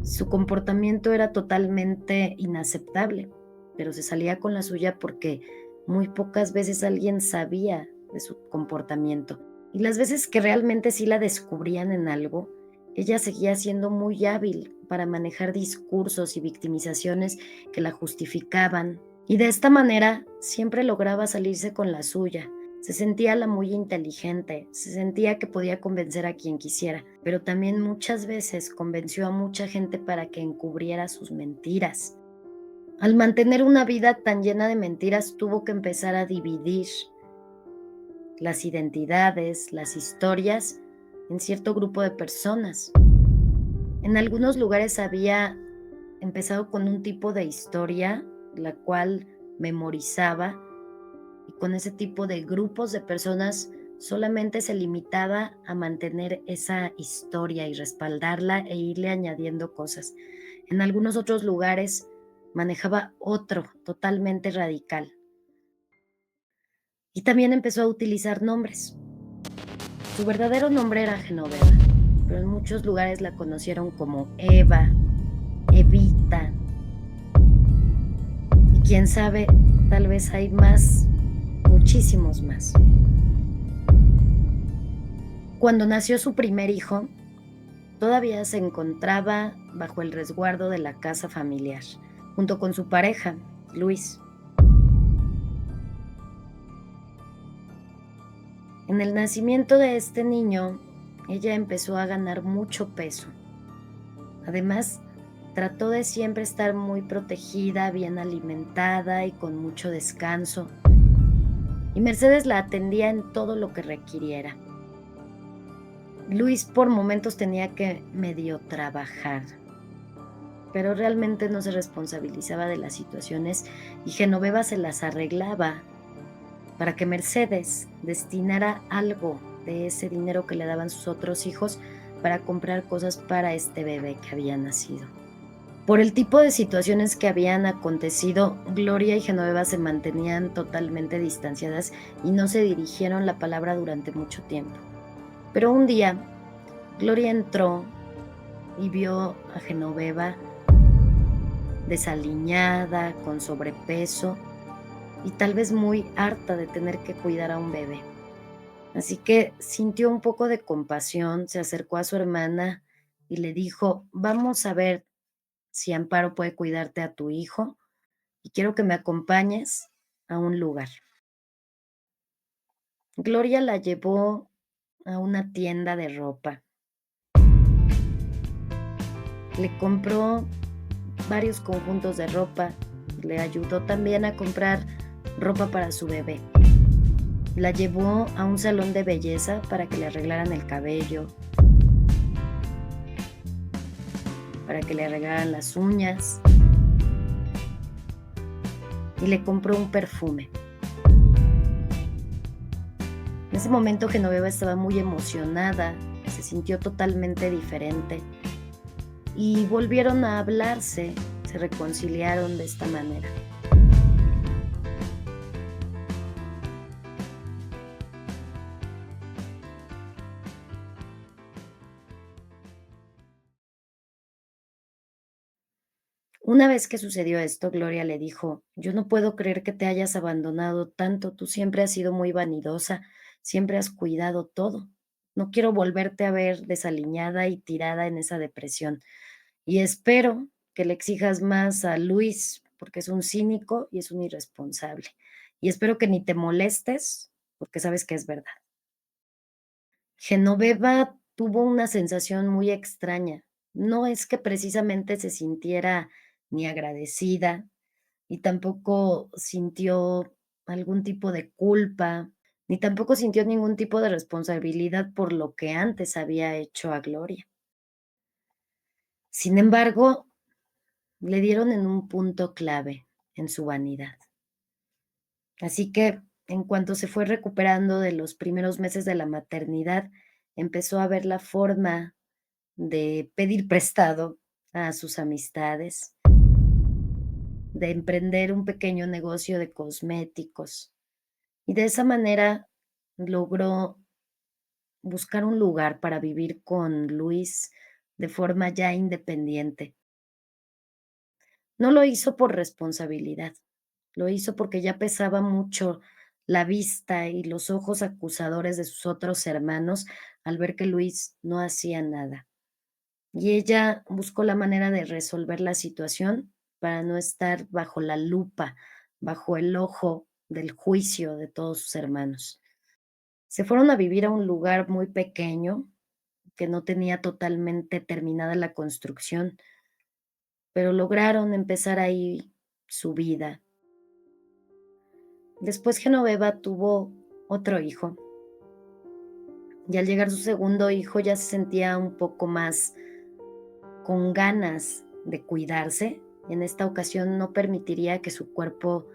Su comportamiento era totalmente inaceptable, pero se salía con la suya porque muy pocas veces alguien sabía de su comportamiento. Y las veces que realmente sí la descubrían en algo, ella seguía siendo muy hábil para manejar discursos y victimizaciones que la justificaban. Y de esta manera siempre lograba salirse con la suya. Se sentía la muy inteligente, se sentía que podía convencer a quien quisiera, pero también muchas veces convenció a mucha gente para que encubriera sus mentiras. Al mantener una vida tan llena de mentiras, tuvo que empezar a dividir las identidades, las historias en cierto grupo de personas. En algunos lugares había empezado con un tipo de historia, la cual memorizaba, y con ese tipo de grupos de personas solamente se limitaba a mantener esa historia y respaldarla e irle añadiendo cosas. En algunos otros lugares manejaba otro totalmente radical. Y también empezó a utilizar nombres. Su verdadero nombre era Genoveva, pero en muchos lugares la conocieron como Eva, Evita, y quién sabe, tal vez hay más, muchísimos más. Cuando nació su primer hijo, todavía se encontraba bajo el resguardo de la casa familiar, junto con su pareja, Luis. En el nacimiento de este niño, ella empezó a ganar mucho peso. Además, trató de siempre estar muy protegida, bien alimentada y con mucho descanso. Y Mercedes la atendía en todo lo que requiriera. Luis por momentos tenía que medio trabajar, pero realmente no se responsabilizaba de las situaciones y Genoveva se las arreglaba para que Mercedes destinara algo de ese dinero que le daban sus otros hijos para comprar cosas para este bebé que había nacido. Por el tipo de situaciones que habían acontecido, Gloria y Genoveva se mantenían totalmente distanciadas y no se dirigieron la palabra durante mucho tiempo. Pero un día, Gloria entró y vio a Genoveva desaliñada, con sobrepeso y tal vez muy harta de tener que cuidar a un bebé. Así que sintió un poco de compasión, se acercó a su hermana y le dijo: vamos a ver si Amparo puede cuidarte a tu hijo y quiero que me acompañes a un lugar. Gloria la llevó a una tienda de ropa. Le compró varios conjuntos de ropa, le ayudó también a comprar ropa para su bebé. La llevó a un salón de belleza para que le arreglaran el cabello, para que le arreglaran las uñas y le compró un perfume. En ese momento Genoveva estaba muy emocionada, se sintió totalmente diferente y volvieron a hablarse, se reconciliaron de esta manera. Una vez que sucedió esto, Gloria le dijo: yo no puedo creer que te hayas abandonado tanto, tú siempre has sido muy vanidosa, siempre has cuidado todo. No quiero volverte a ver desaliñada y tirada en esa depresión. Y espero que le exijas más a Luis, porque es un cínico y es un irresponsable. Y espero que ni te molestes, porque sabes que es verdad. Genoveva tuvo una sensación muy extraña. No es que precisamente se sintiera ni agradecida, y tampoco sintió algún tipo de culpa, ni tampoco sintió ningún tipo de responsabilidad por lo que antes había hecho a Gloria. Sin embargo, le dieron en un punto clave en su vanidad. Así que, en cuanto se fue recuperando de los primeros meses de la maternidad, empezó a ver la forma de pedir prestado a sus amistades, de emprender un pequeño negocio de cosméticos y de esa manera logró buscar un lugar para vivir con Luis de forma ya independiente. No lo hizo por responsabilidad, lo hizo porque ya pesaba mucho la vista y los ojos acusadores de sus otros hermanos al ver que Luis no hacía nada. Y ella buscó la manera de resolver la situación para no estar bajo la lupa, bajo el ojo del juicio de todos sus hermanos. Se fueron a vivir a un lugar muy pequeño que no tenía totalmente terminada la construcción, pero lograron empezar ahí su vida. Después Genoveva tuvo otro hijo y al llegar su segundo hijo ya se sentía un poco más con ganas de cuidarse. En esta ocasión no permitiría que su cuerpo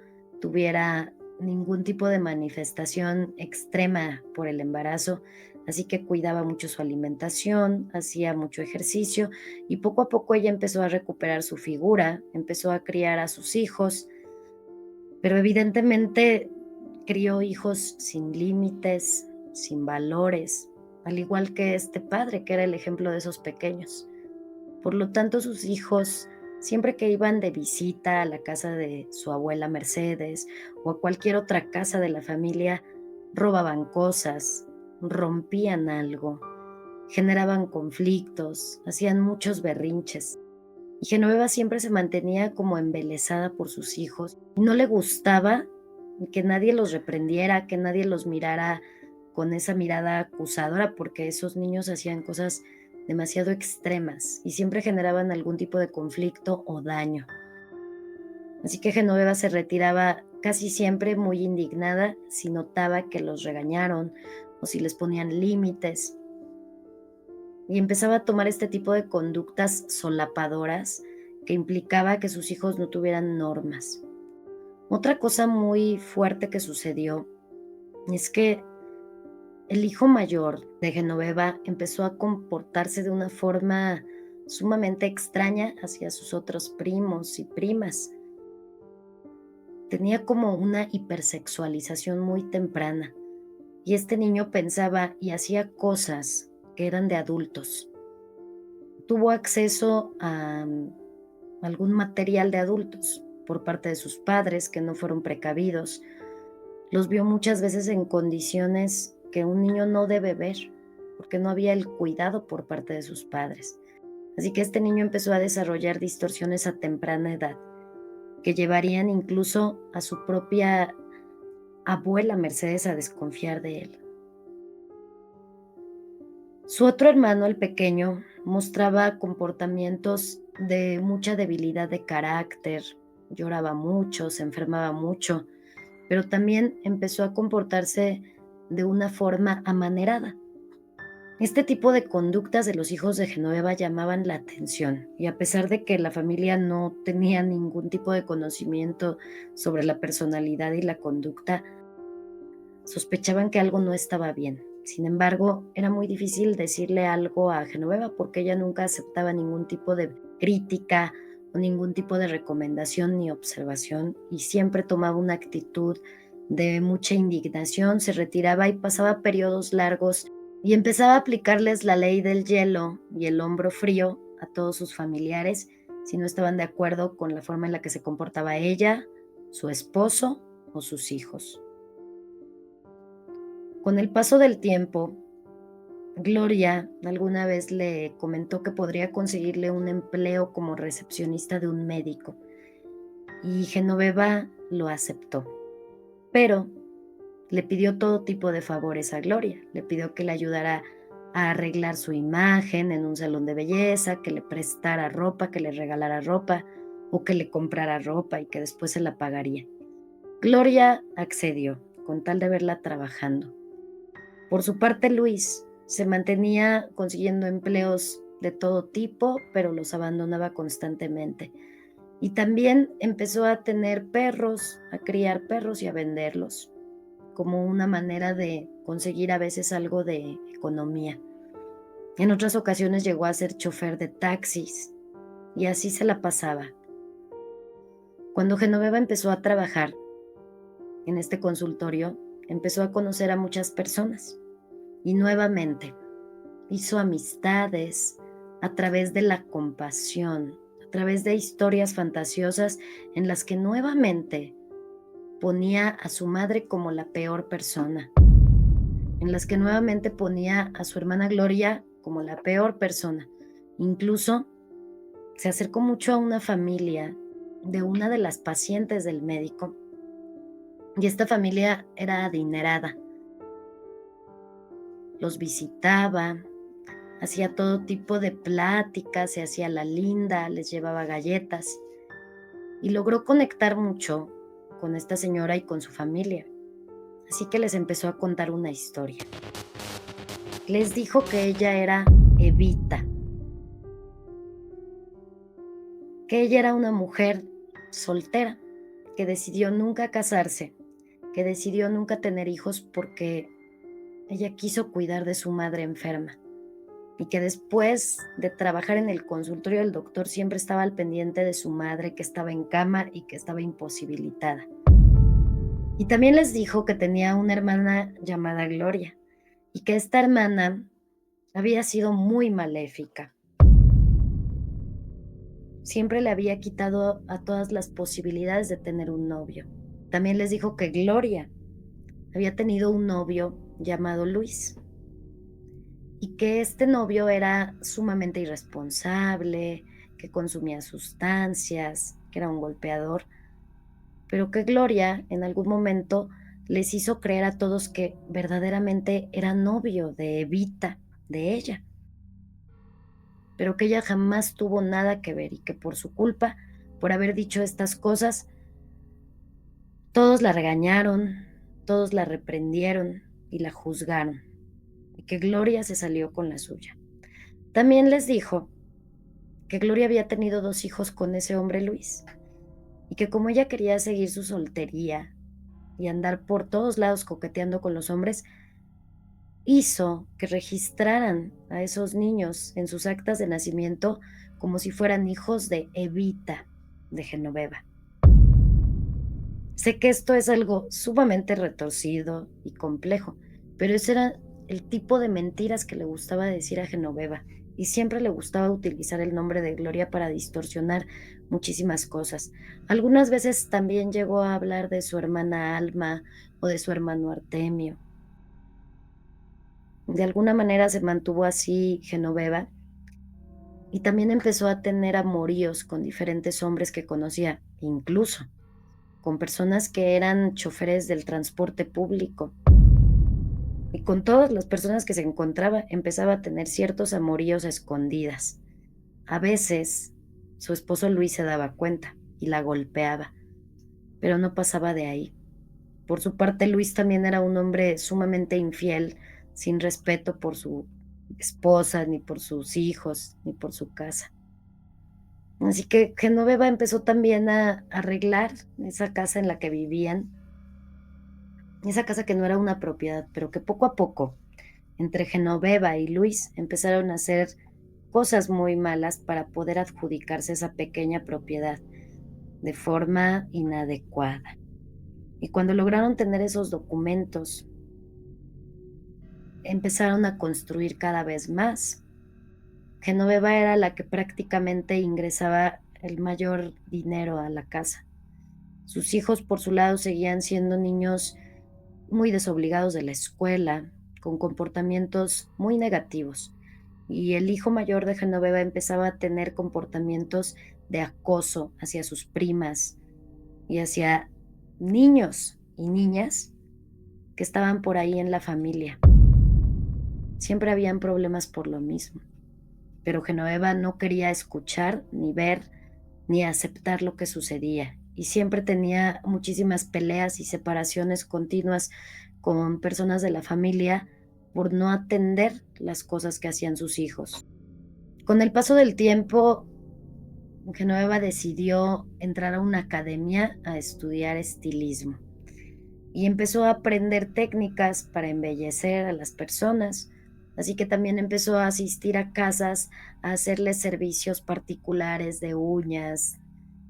tuviera ningún tipo de manifestación extrema por el embarazo, así que cuidaba mucho su alimentación, hacía mucho ejercicio y poco a poco ella empezó a recuperar su figura, empezó a criar a sus hijos, pero evidentemente crió hijos sin límites, sin valores, al igual que este padre que era el ejemplo de esos pequeños. Por lo tanto, sus hijos, siempre que iban de visita a la casa de su abuela Mercedes o a cualquier otra casa de la familia, robaban cosas, rompían algo, generaban conflictos, hacían muchos berrinches. Y Genoveva siempre se mantenía como embelesada por sus hijos y no le gustaba que nadie los reprendiera, que nadie los mirara con esa mirada acusadora, porque esos niños hacían cosas demasiado extremas y siempre generaban algún tipo de conflicto o daño. Así que Genoveva se retiraba casi siempre muy indignada si notaba que los regañaron o si les ponían límites y empezaba a tomar este tipo de conductas solapadoras que implicaba que sus hijos no tuvieran normas. Otra cosa muy fuerte que sucedió es que el hijo mayor de Genoveva empezó a comportarse de una forma sumamente extraña hacia sus otros primos y primas. Tenía como una hipersexualización muy temprana y este niño pensaba y hacía cosas que eran de adultos. Tuvo acceso a algún material de adultos por parte de sus padres que no fueron precavidos. Los vio muchas veces en condiciones que un niño no debe ver, porque no había el cuidado por parte de sus padres. Así que este niño empezó a desarrollar distorsiones a temprana edad, que llevarían incluso a su propia abuela Mercedes a desconfiar de él. Su otro hermano, el pequeño, mostraba comportamientos de mucha debilidad de carácter, lloraba mucho, se enfermaba mucho, pero también empezó a comportarse de una forma amanerada. Este tipo de conductas de los hijos de Genoveva llamaban la atención y a pesar de que la familia no tenía ningún tipo de conocimiento sobre la personalidad y la conducta, sospechaban que algo no estaba bien. Sin embargo, era muy difícil decirle algo a Genoveva porque ella nunca aceptaba ningún tipo de crítica o ningún tipo de recomendación ni observación y siempre tomaba una actitud de mucha indignación, se retiraba y pasaba periodos largos y empezaba a aplicarles la ley del hielo y el hombro frío a todos sus familiares si no estaban de acuerdo con la forma en la que se comportaba ella, su esposo o sus hijos. Con el paso del tiempo, Gloria alguna vez le comentó que podría conseguirle un empleo como recepcionista de un médico y Genoveva lo aceptó, pero le pidió todo tipo de favores a Gloria. Le pidió que le ayudara a arreglar su imagen en un salón de belleza, que le prestara ropa, que le regalara ropa o que le comprara ropa y que después se la pagaría. Gloria accedió con tal de verla trabajando. Por su parte, Luis se mantenía consiguiendo empleos de todo tipo, pero los abandonaba constantemente. Y también empezó a tener perros, a criar perros y a venderlos, como una manera de conseguir a veces algo de economía. En otras ocasiones llegó a ser chofer de taxis y así se la pasaba. Cuando Genoveva empezó a trabajar en este consultorio, empezó a conocer a muchas personas Y nuevamente hizo amistades a través de la compasión, a través de historias fantasiosas en las que nuevamente ponía a su madre como la peor persona, en las que nuevamente ponía a su hermana Gloria como la peor persona. Incluso se acercó mucho a una familia de una de las pacientes del médico, y esta familia era adinerada. Los visitaba, hacía todo tipo de pláticas, se hacía la linda, les llevaba galletas y logró conectar mucho con esta señora y con su familia. Así que les empezó a contar una historia. Les dijo que ella era Evita, que ella era una mujer soltera, que decidió nunca casarse, que decidió nunca tener hijos porque ella quiso cuidar de su madre enferma y que después de trabajar en el consultorio del doctor siempre estaba al pendiente de su madre que estaba en cama y que estaba imposibilitada. Y también les dijo que tenía una hermana llamada Gloria y que esta hermana había sido muy maléfica. Siempre le había quitado a todas las posibilidades de tener un novio. También les dijo que Gloria había tenido un novio llamado Luis y que este novio era sumamente irresponsable, que consumía sustancias, que era un golpeador, pero que Gloria en algún momento les hizo creer a todos que verdaderamente era novio de Evita, de ella, pero que ella jamás tuvo nada que ver y que por su culpa, por haber dicho estas cosas, todos la regañaron, todos la reprendieron y la juzgaron, y que Gloria se salió con la suya. También les dijo que Gloria había tenido 2 hijos con ese hombre Luis, y que como ella quería seguir su soltería y andar por todos lados coqueteando con los hombres, hizo que registraran a esos niños en sus actas de nacimiento como si fueran hijos de Evita, de Genoveva. Sé que esto es algo sumamente retorcido y complejo, pero ese era el tipo de mentiras que le gustaba decir a Genoveva, y siempre le gustaba utilizar el nombre de Gloria para distorsionar muchísimas cosas. Algunas veces también llegó a hablar de su hermana Alma o de su hermano Artemio. De alguna manera se mantuvo así Genoveva y también empezó a tener amoríos con diferentes hombres que conocía, incluso con personas que eran choferes del transporte público. Y con todas las personas que se encontraba, empezaba a tener ciertos amoríos a escondidas. A veces, su esposo Luis se daba cuenta y la golpeaba, pero no pasaba de ahí. Por su parte, Luis también era un hombre sumamente infiel, sin respeto por su esposa, ni por sus hijos, ni por su casa. Así que Genoveva empezó también a arreglar esa casa en la que vivían, esa casa que no era una propiedad, pero que poco a poco, entre Genoveva y Luis, empezaron a hacer cosas muy malas para poder adjudicarse esa pequeña propiedad de forma inadecuada. Y cuando lograron tener esos documentos, empezaron a construir cada vez más. Genoveva era la que prácticamente ingresaba el mayor dinero a la casa. Sus hijos, por su lado, seguían siendo niños muy desobligados de la escuela, con comportamientos muy negativos. Y el hijo mayor de Genoveva empezaba a tener comportamientos de acoso hacia sus primas y hacia niños y niñas que estaban por ahí en la familia. Siempre habían problemas por lo mismo, pero Genoveva no quería escuchar, ni ver, ni aceptar lo que sucedía, y siempre tenía muchísimas peleas y separaciones continuas con personas de la familia por no atender las cosas que hacían sus hijos. Con el paso del tiempo, Genoveva decidió entrar a una academia a estudiar estilismo y empezó a aprender técnicas para embellecer a las personas. Así que también empezó a asistir a casas a hacerles servicios particulares de uñas,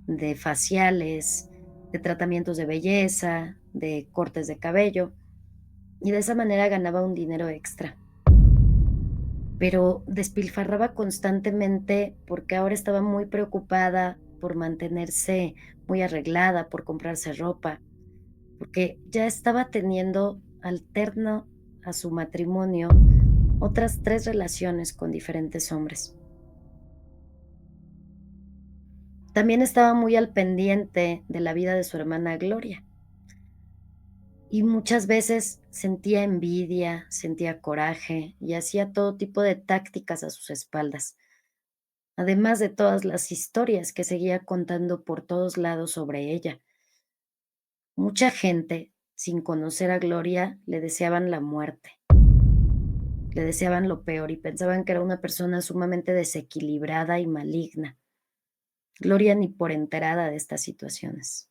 de faciales, de tratamientos de belleza, de cortes de cabello, y de esa manera ganaba un dinero extra. pero despilfarraba constantemente porque ahora estaba muy preocupada por mantenerse muy arreglada, por comprarse ropa, porque ya estaba teniendo alterno a su matrimonio otras 3 relaciones con diferentes hombres. También estaba muy al pendiente de la vida de su hermana Gloria, y muchas veces sentía envidia, sentía coraje y hacía todo tipo de tácticas a sus espaldas, además de todas las historias que seguía contando por todos lados sobre ella. Mucha gente, sin conocer a Gloria, le deseaban la muerte, le deseaban lo peor y pensaban que era una persona sumamente desequilibrada y maligna. Gloria ni por enterada de estas situaciones.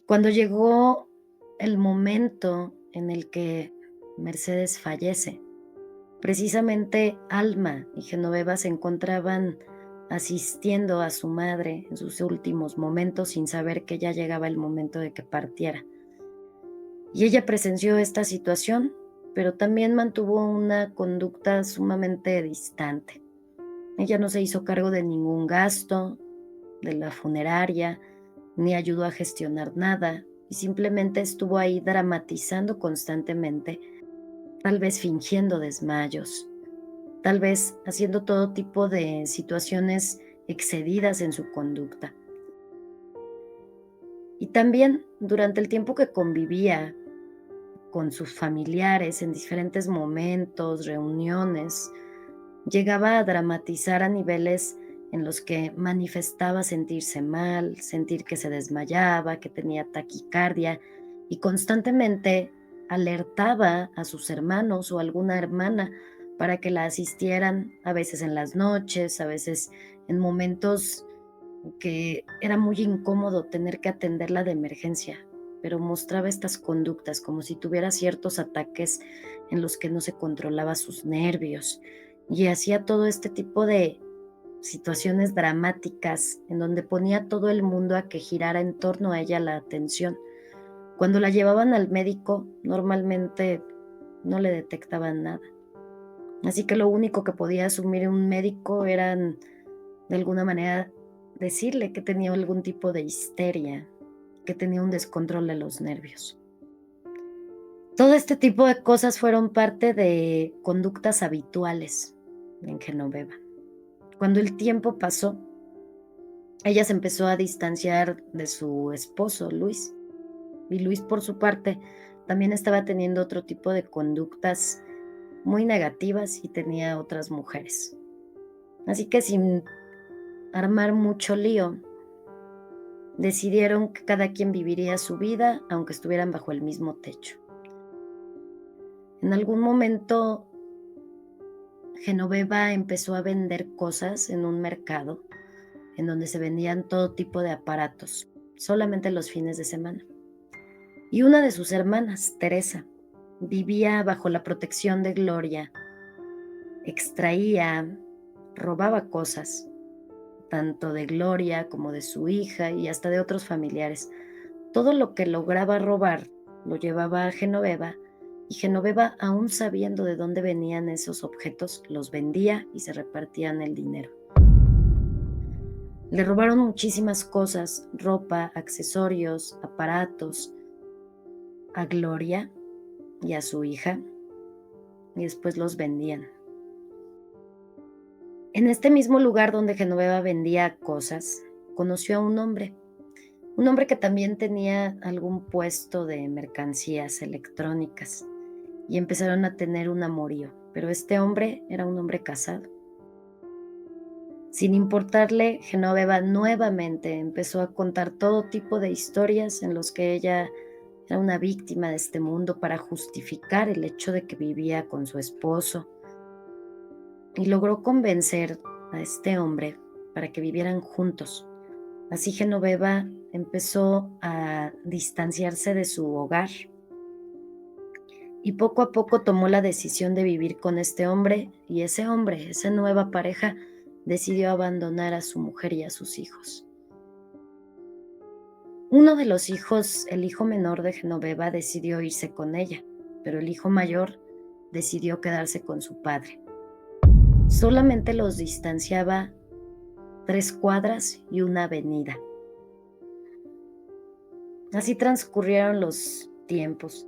Cuando llegó el momento en el que Mercedes fallece, precisamente Alma y Genoveva se encontraban asistiendo a su madre en sus últimos momentos sin saber que ya llegaba el momento de que partiera. Y ella presenció esta situación, pero también mantuvo una conducta sumamente distante. Ella no se hizo cargo de ningún gasto de la funeraria, ni ayudó a gestionar nada, y simplemente estuvo ahí dramatizando constantemente, tal vez fingiendo desmayos, tal vez haciendo todo tipo de situaciones excedidas en su conducta. Y también durante el tiempo que convivía con sus familiares en diferentes momentos, reuniones, llegaba a dramatizar a niveles en los que manifestaba sentirse mal, sentir que se desmayaba, que tenía taquicardia y constantemente alertaba a sus hermanos o alguna hermana para que la asistieran, a veces en las noches, a veces en momentos que era muy incómodo tener que atenderla de emergencia, pero mostraba estas conductas como si tuviera ciertos ataques en los que no se controlaba sus nervios y hacía todo este tipo de situaciones dramáticas en donde ponía a todo el mundo a que girara en torno a ella la atención. Cuando la llevaban al médico, normalmente no le detectaban nada. Así que lo único que podía asumir un médico eran, de alguna manera, decirle que tenía algún tipo de histeria, que tenía un descontrol de los nervios. Todo este tipo de cosas fueron parte de conductas habituales en Genoveva. Cuando el tiempo pasó, ella se empezó a distanciar de su esposo, Luis, y Luis, por su parte, también estaba teniendo otro tipo de conductas muy negativas y tenía otras mujeres. Así que sin armar mucho lío, decidieron que cada quien viviría su vida aunque estuvieran bajo el mismo techo. En algún momento, Genoveva empezó a vender cosas en un mercado en donde se vendían todo tipo de aparatos, solamente los fines de semana. Y una de sus hermanas, Teresa, vivía bajo la protección de Gloria, extraía, robaba cosas, tanto de Gloria como de su hija y hasta de otros familiares. Todo lo que lograba robar lo llevaba a Genoveva y Genoveva, aún sabiendo de dónde venían esos objetos, los vendía y se repartían el dinero. Le robaron muchísimas cosas, ropa, accesorios, aparatos, a Gloria y a su hija, y después los vendían. En este mismo lugar donde Genoveva vendía cosas, conoció a un hombre que también tenía algún puesto de mercancías electrónicas, y empezaron a tener un amorío, pero este hombre era un hombre casado. Sin importarle, Genoveva nuevamente empezó a contar todo tipo de historias en los que ella era una víctima de este mundo para justificar el hecho de que vivía con su esposo, y logró convencer a este hombre para que vivieran juntos. Así Genoveva empezó a distanciarse de su hogar y poco a poco tomó la decisión de vivir con este hombre, y ese hombre, esa nueva pareja, decidió abandonar a su mujer y a sus hijos. Uno de los hijos, el hijo menor de Genoveva, decidió irse con ella, pero el hijo mayor decidió quedarse con su padre. Solamente los distanciaba 3 cuadras y una avenida. Así transcurrieron los tiempos.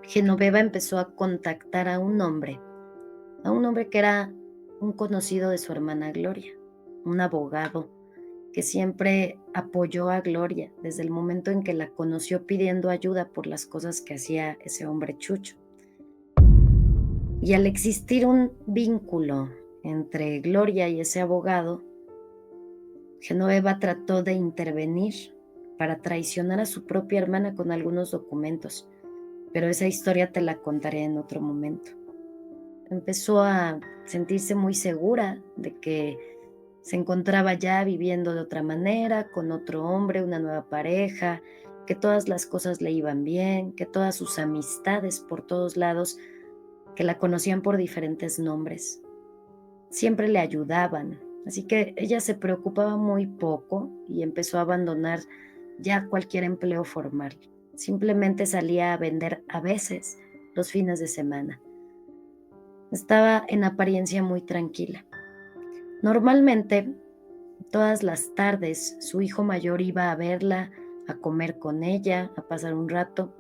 Genoveva empezó a contactar a un hombre que era un conocido de su hermana Gloria, un abogado que siempre apoyó a Gloria desde el momento en que la conoció pidiendo ayuda por las cosas que hacía ese hombre Chucho. Y al existir un vínculo entre Gloria y ese abogado, Genoveva trató de intervenir para traicionar a su propia hermana con algunos documentos, pero esa historia te la contaré en otro momento. Empezó a sentirse muy segura de que se encontraba ya viviendo de otra manera, con otro hombre, una nueva pareja, que todas las cosas le iban bien, que todas sus amistades por todos lados, que la conocían por diferentes nombres, siempre le ayudaban. Así que ella se preocupaba muy poco y empezó a abandonar ya cualquier empleo formal. Simplemente salía a vender a veces los fines de semana. Estaba en apariencia muy tranquila. Normalmente, todas las tardes, su hijo mayor iba a verla, a comer con ella, a pasar un rato.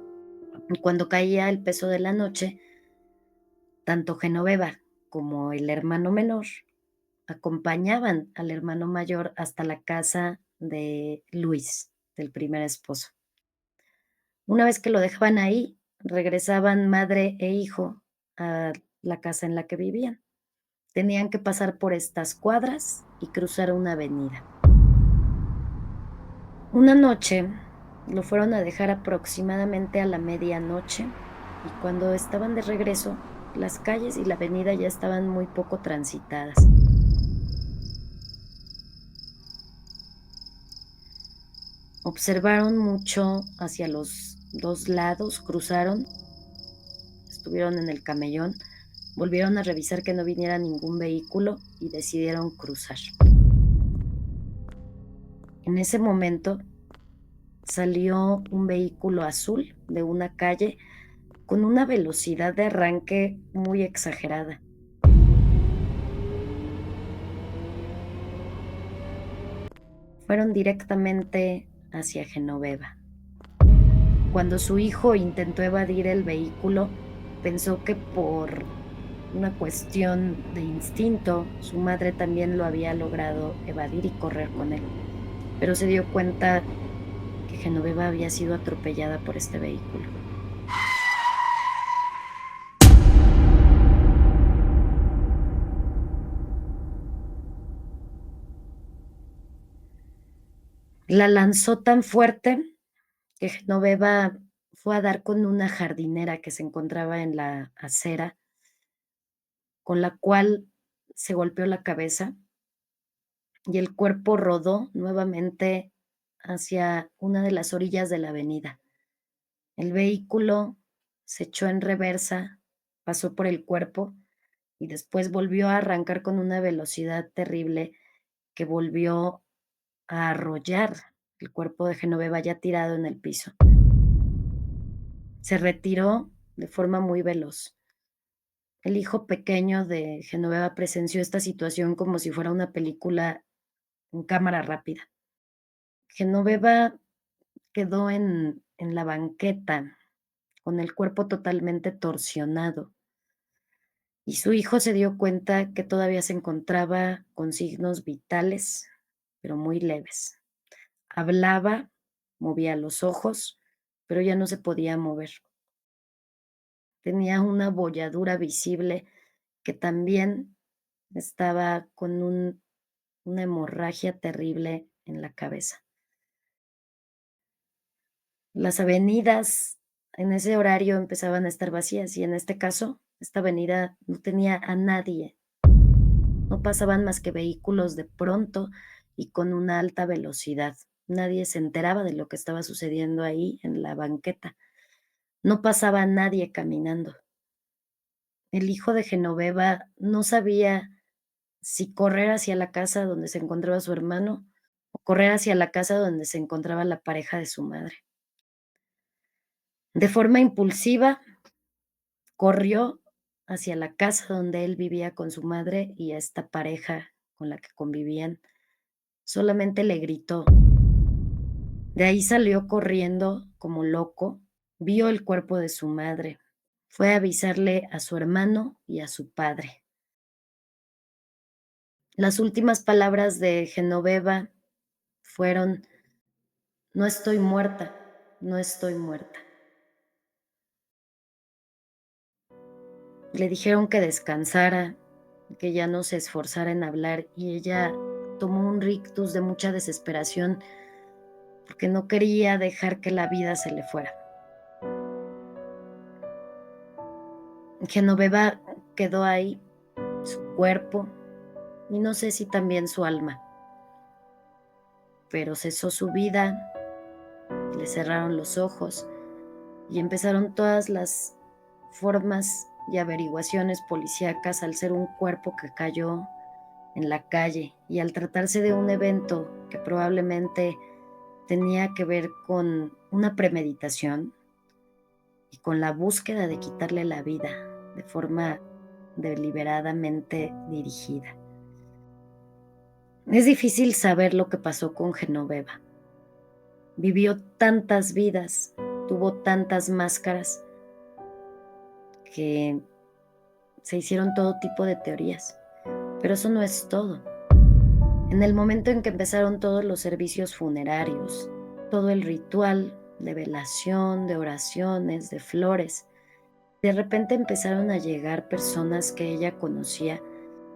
Y cuando caía el peso de la noche, tanto Genoveva como el hermano menor acompañaban al hermano mayor hasta la casa de Luis, del primer esposo. Una vez que lo dejaban ahí, regresaban madre e hijo a la casa en la que vivían. Tenían que pasar por estas cuadras y cruzar una avenida. Una noche lo fueron a dejar aproximadamente a la medianoche y cuando estaban de regreso, las calles y la avenida ya estaban muy poco transitadas. Observaron mucho hacia los dos lados, cruzaron, estuvieron en el camellón, volvieron a revisar que no viniera ningún vehículo y decidieron cruzar. En ese momento salió un vehículo azul de una calle con una velocidad de arranque muy exagerada. Fueron directamente hacia Genoveva. Cuando su hijo intentó evadir el vehículo, pensó que por una cuestión de instinto, su madre también lo había logrado evadir y correr con él, pero se dio cuenta que Genoveva había sido atropellada por este vehículo. La lanzó tan fuerte que Genoveva fue a dar con una jardinera que se encontraba en la acera, con la cual se golpeó la cabeza y el cuerpo rodó nuevamente hacia una de las orillas de la avenida. El vehículo se echó en reversa, pasó por el cuerpo y después volvió a arrancar con una velocidad terrible que volvió a arrollar el cuerpo de Genoveva ya tirado en el piso. Se retiró de forma muy veloz. El hijo pequeño de Genoveva presenció esta situación como si fuera una película en cámara rápida. Genoveva quedó en la banqueta con el cuerpo totalmente torsionado y su hijo se dio cuenta que todavía se encontraba con signos vitales, pero muy leves. Hablaba, movía los ojos, pero ya no se podía mover. Tenía una bolladura visible que también estaba con una hemorragia terrible en la cabeza. Las avenidas en ese horario empezaban a estar vacías y en este caso, esta avenida no tenía a nadie. No pasaban más que vehículos de pronto y con una alta velocidad. Nadie se enteraba de lo que estaba sucediendo ahí en la banqueta. No pasaba nadie caminando. El hijo de Genoveva no sabía si correr hacia la casa donde se encontraba su hermano o correr hacia la casa donde se encontraba la pareja de su madre. De forma impulsiva, corrió hacia la casa donde él vivía con su madre y a esta pareja con la que convivían. Solamente le gritó. De ahí salió corriendo como loco, vio el cuerpo de su madre, fue a avisarle a su hermano y a su padre. Las últimas palabras de Genoveva fueron: no estoy muerta, no estoy muerta. Le dijeron que descansara, que ya no se esforzara en hablar, y ella tomó un rictus de mucha desesperación porque no quería dejar que la vida se le fuera. Genoveva quedó ahí, su cuerpo, y no sé si también su alma, pero cesó su vida, le cerraron los ojos y empezaron todas las formas y averiguaciones policíacas al ser un cuerpo que cayó en la calle y al tratarse de un evento que probablemente tenía que ver con una premeditación y con la búsqueda de quitarle la vida de forma deliberadamente dirigida. Es difícil saber lo que pasó con Genoveva. Vivió tantas vidas, tuvo tantas máscaras que se hicieron todo tipo de teorías. Pero eso no es todo. En el momento en que empezaron todos los servicios funerarios, todo el ritual de velación, de oraciones, de flores, de repente empezaron a llegar personas que ella conocía.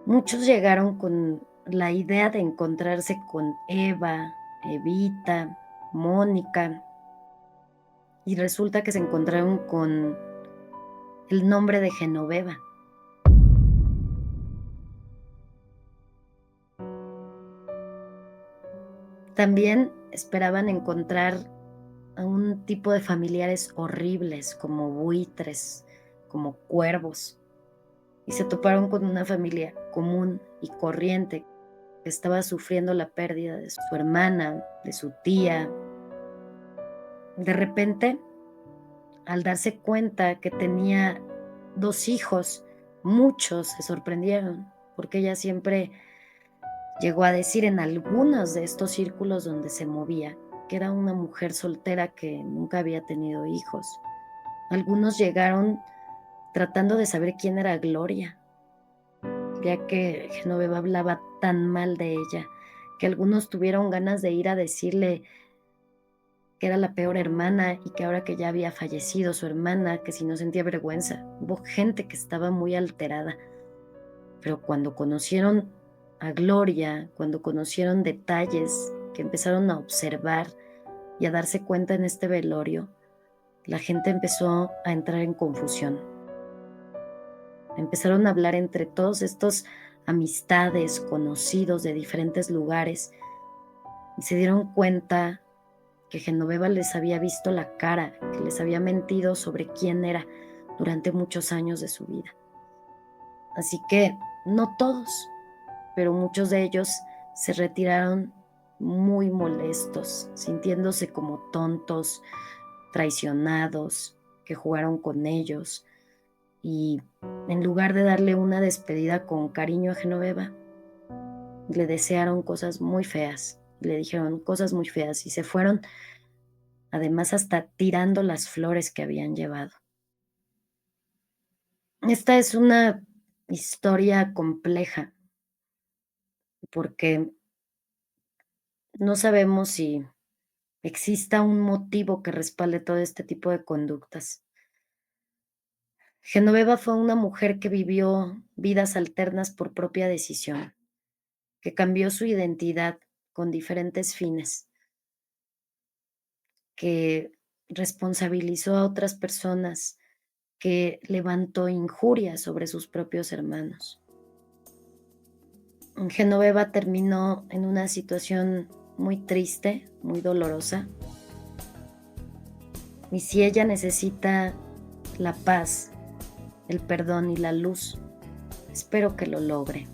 Muchos llegaron con la idea de encontrarse con Eva, Evita, Mónica, y resulta que se encontraron con el nombre de Genoveva. También esperaban encontrar a un tipo de familiares horribles como buitres, como cuervos, y se toparon con una familia común y corriente que estaba sufriendo la pérdida de su hermana, de su tía. De repente, al darse cuenta que tenía 2 hijos, muchos se sorprendieron, porque ella siempre llegó a decir en algunos de estos círculos donde se movía que era una mujer soltera que nunca había tenido hijos. Algunos llegaron tratando de saber quién era Gloria, ya que Genoveva hablaba tan mal de ella, que algunos tuvieron ganas de ir a decirle que era la peor hermana y que ahora que ya había fallecido su hermana, que si no sentía vergüenza. Hubo gente que estaba muy alterada, pero cuando conocieron a Gloria, cuando conocieron detalles que empezaron a observar y a darse cuenta en este velorio, la gente empezó a entrar en confusión. Empezaron a hablar entre todos estos amistades, conocidos de diferentes lugares, y se dieron cuenta que Genoveva les había visto la cara, que les había mentido sobre quién era durante muchos años de su vida. Así que no todos, pero muchos de ellos se retiraron muy molestos, sintiéndose como tontos, traicionados, que jugaron con ellos, y en lugar de darle una despedida con cariño a Genoveva, le desearon cosas muy feas, le dijeron cosas muy feas y se fueron, además hasta tirando las flores que habían llevado. Esta es una historia compleja porque no sabemos si exista un motivo que respalde todo este tipo de conductas. Genoveva fue una mujer que vivió vidas alternas por propia decisión, que cambió su identidad con diferentes fines, que responsabilizó a otras personas, que levantó injurias sobre sus propios hermanos. Genoveva terminó en una situación muy triste, muy dolorosa, y si ella necesita la paz, el perdón y la luz, espero que lo logre.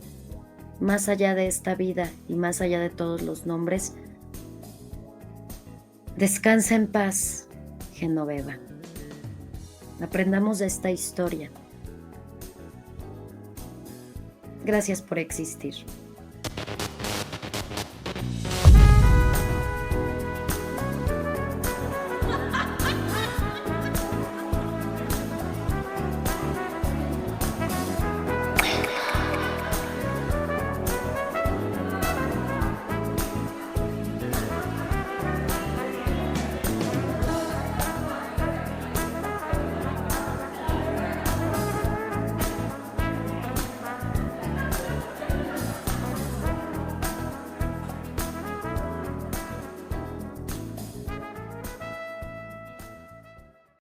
Más allá de esta vida y más allá de todos los nombres, descansa en paz, Genoveva. Aprendamos de esta historia Gracias por existir.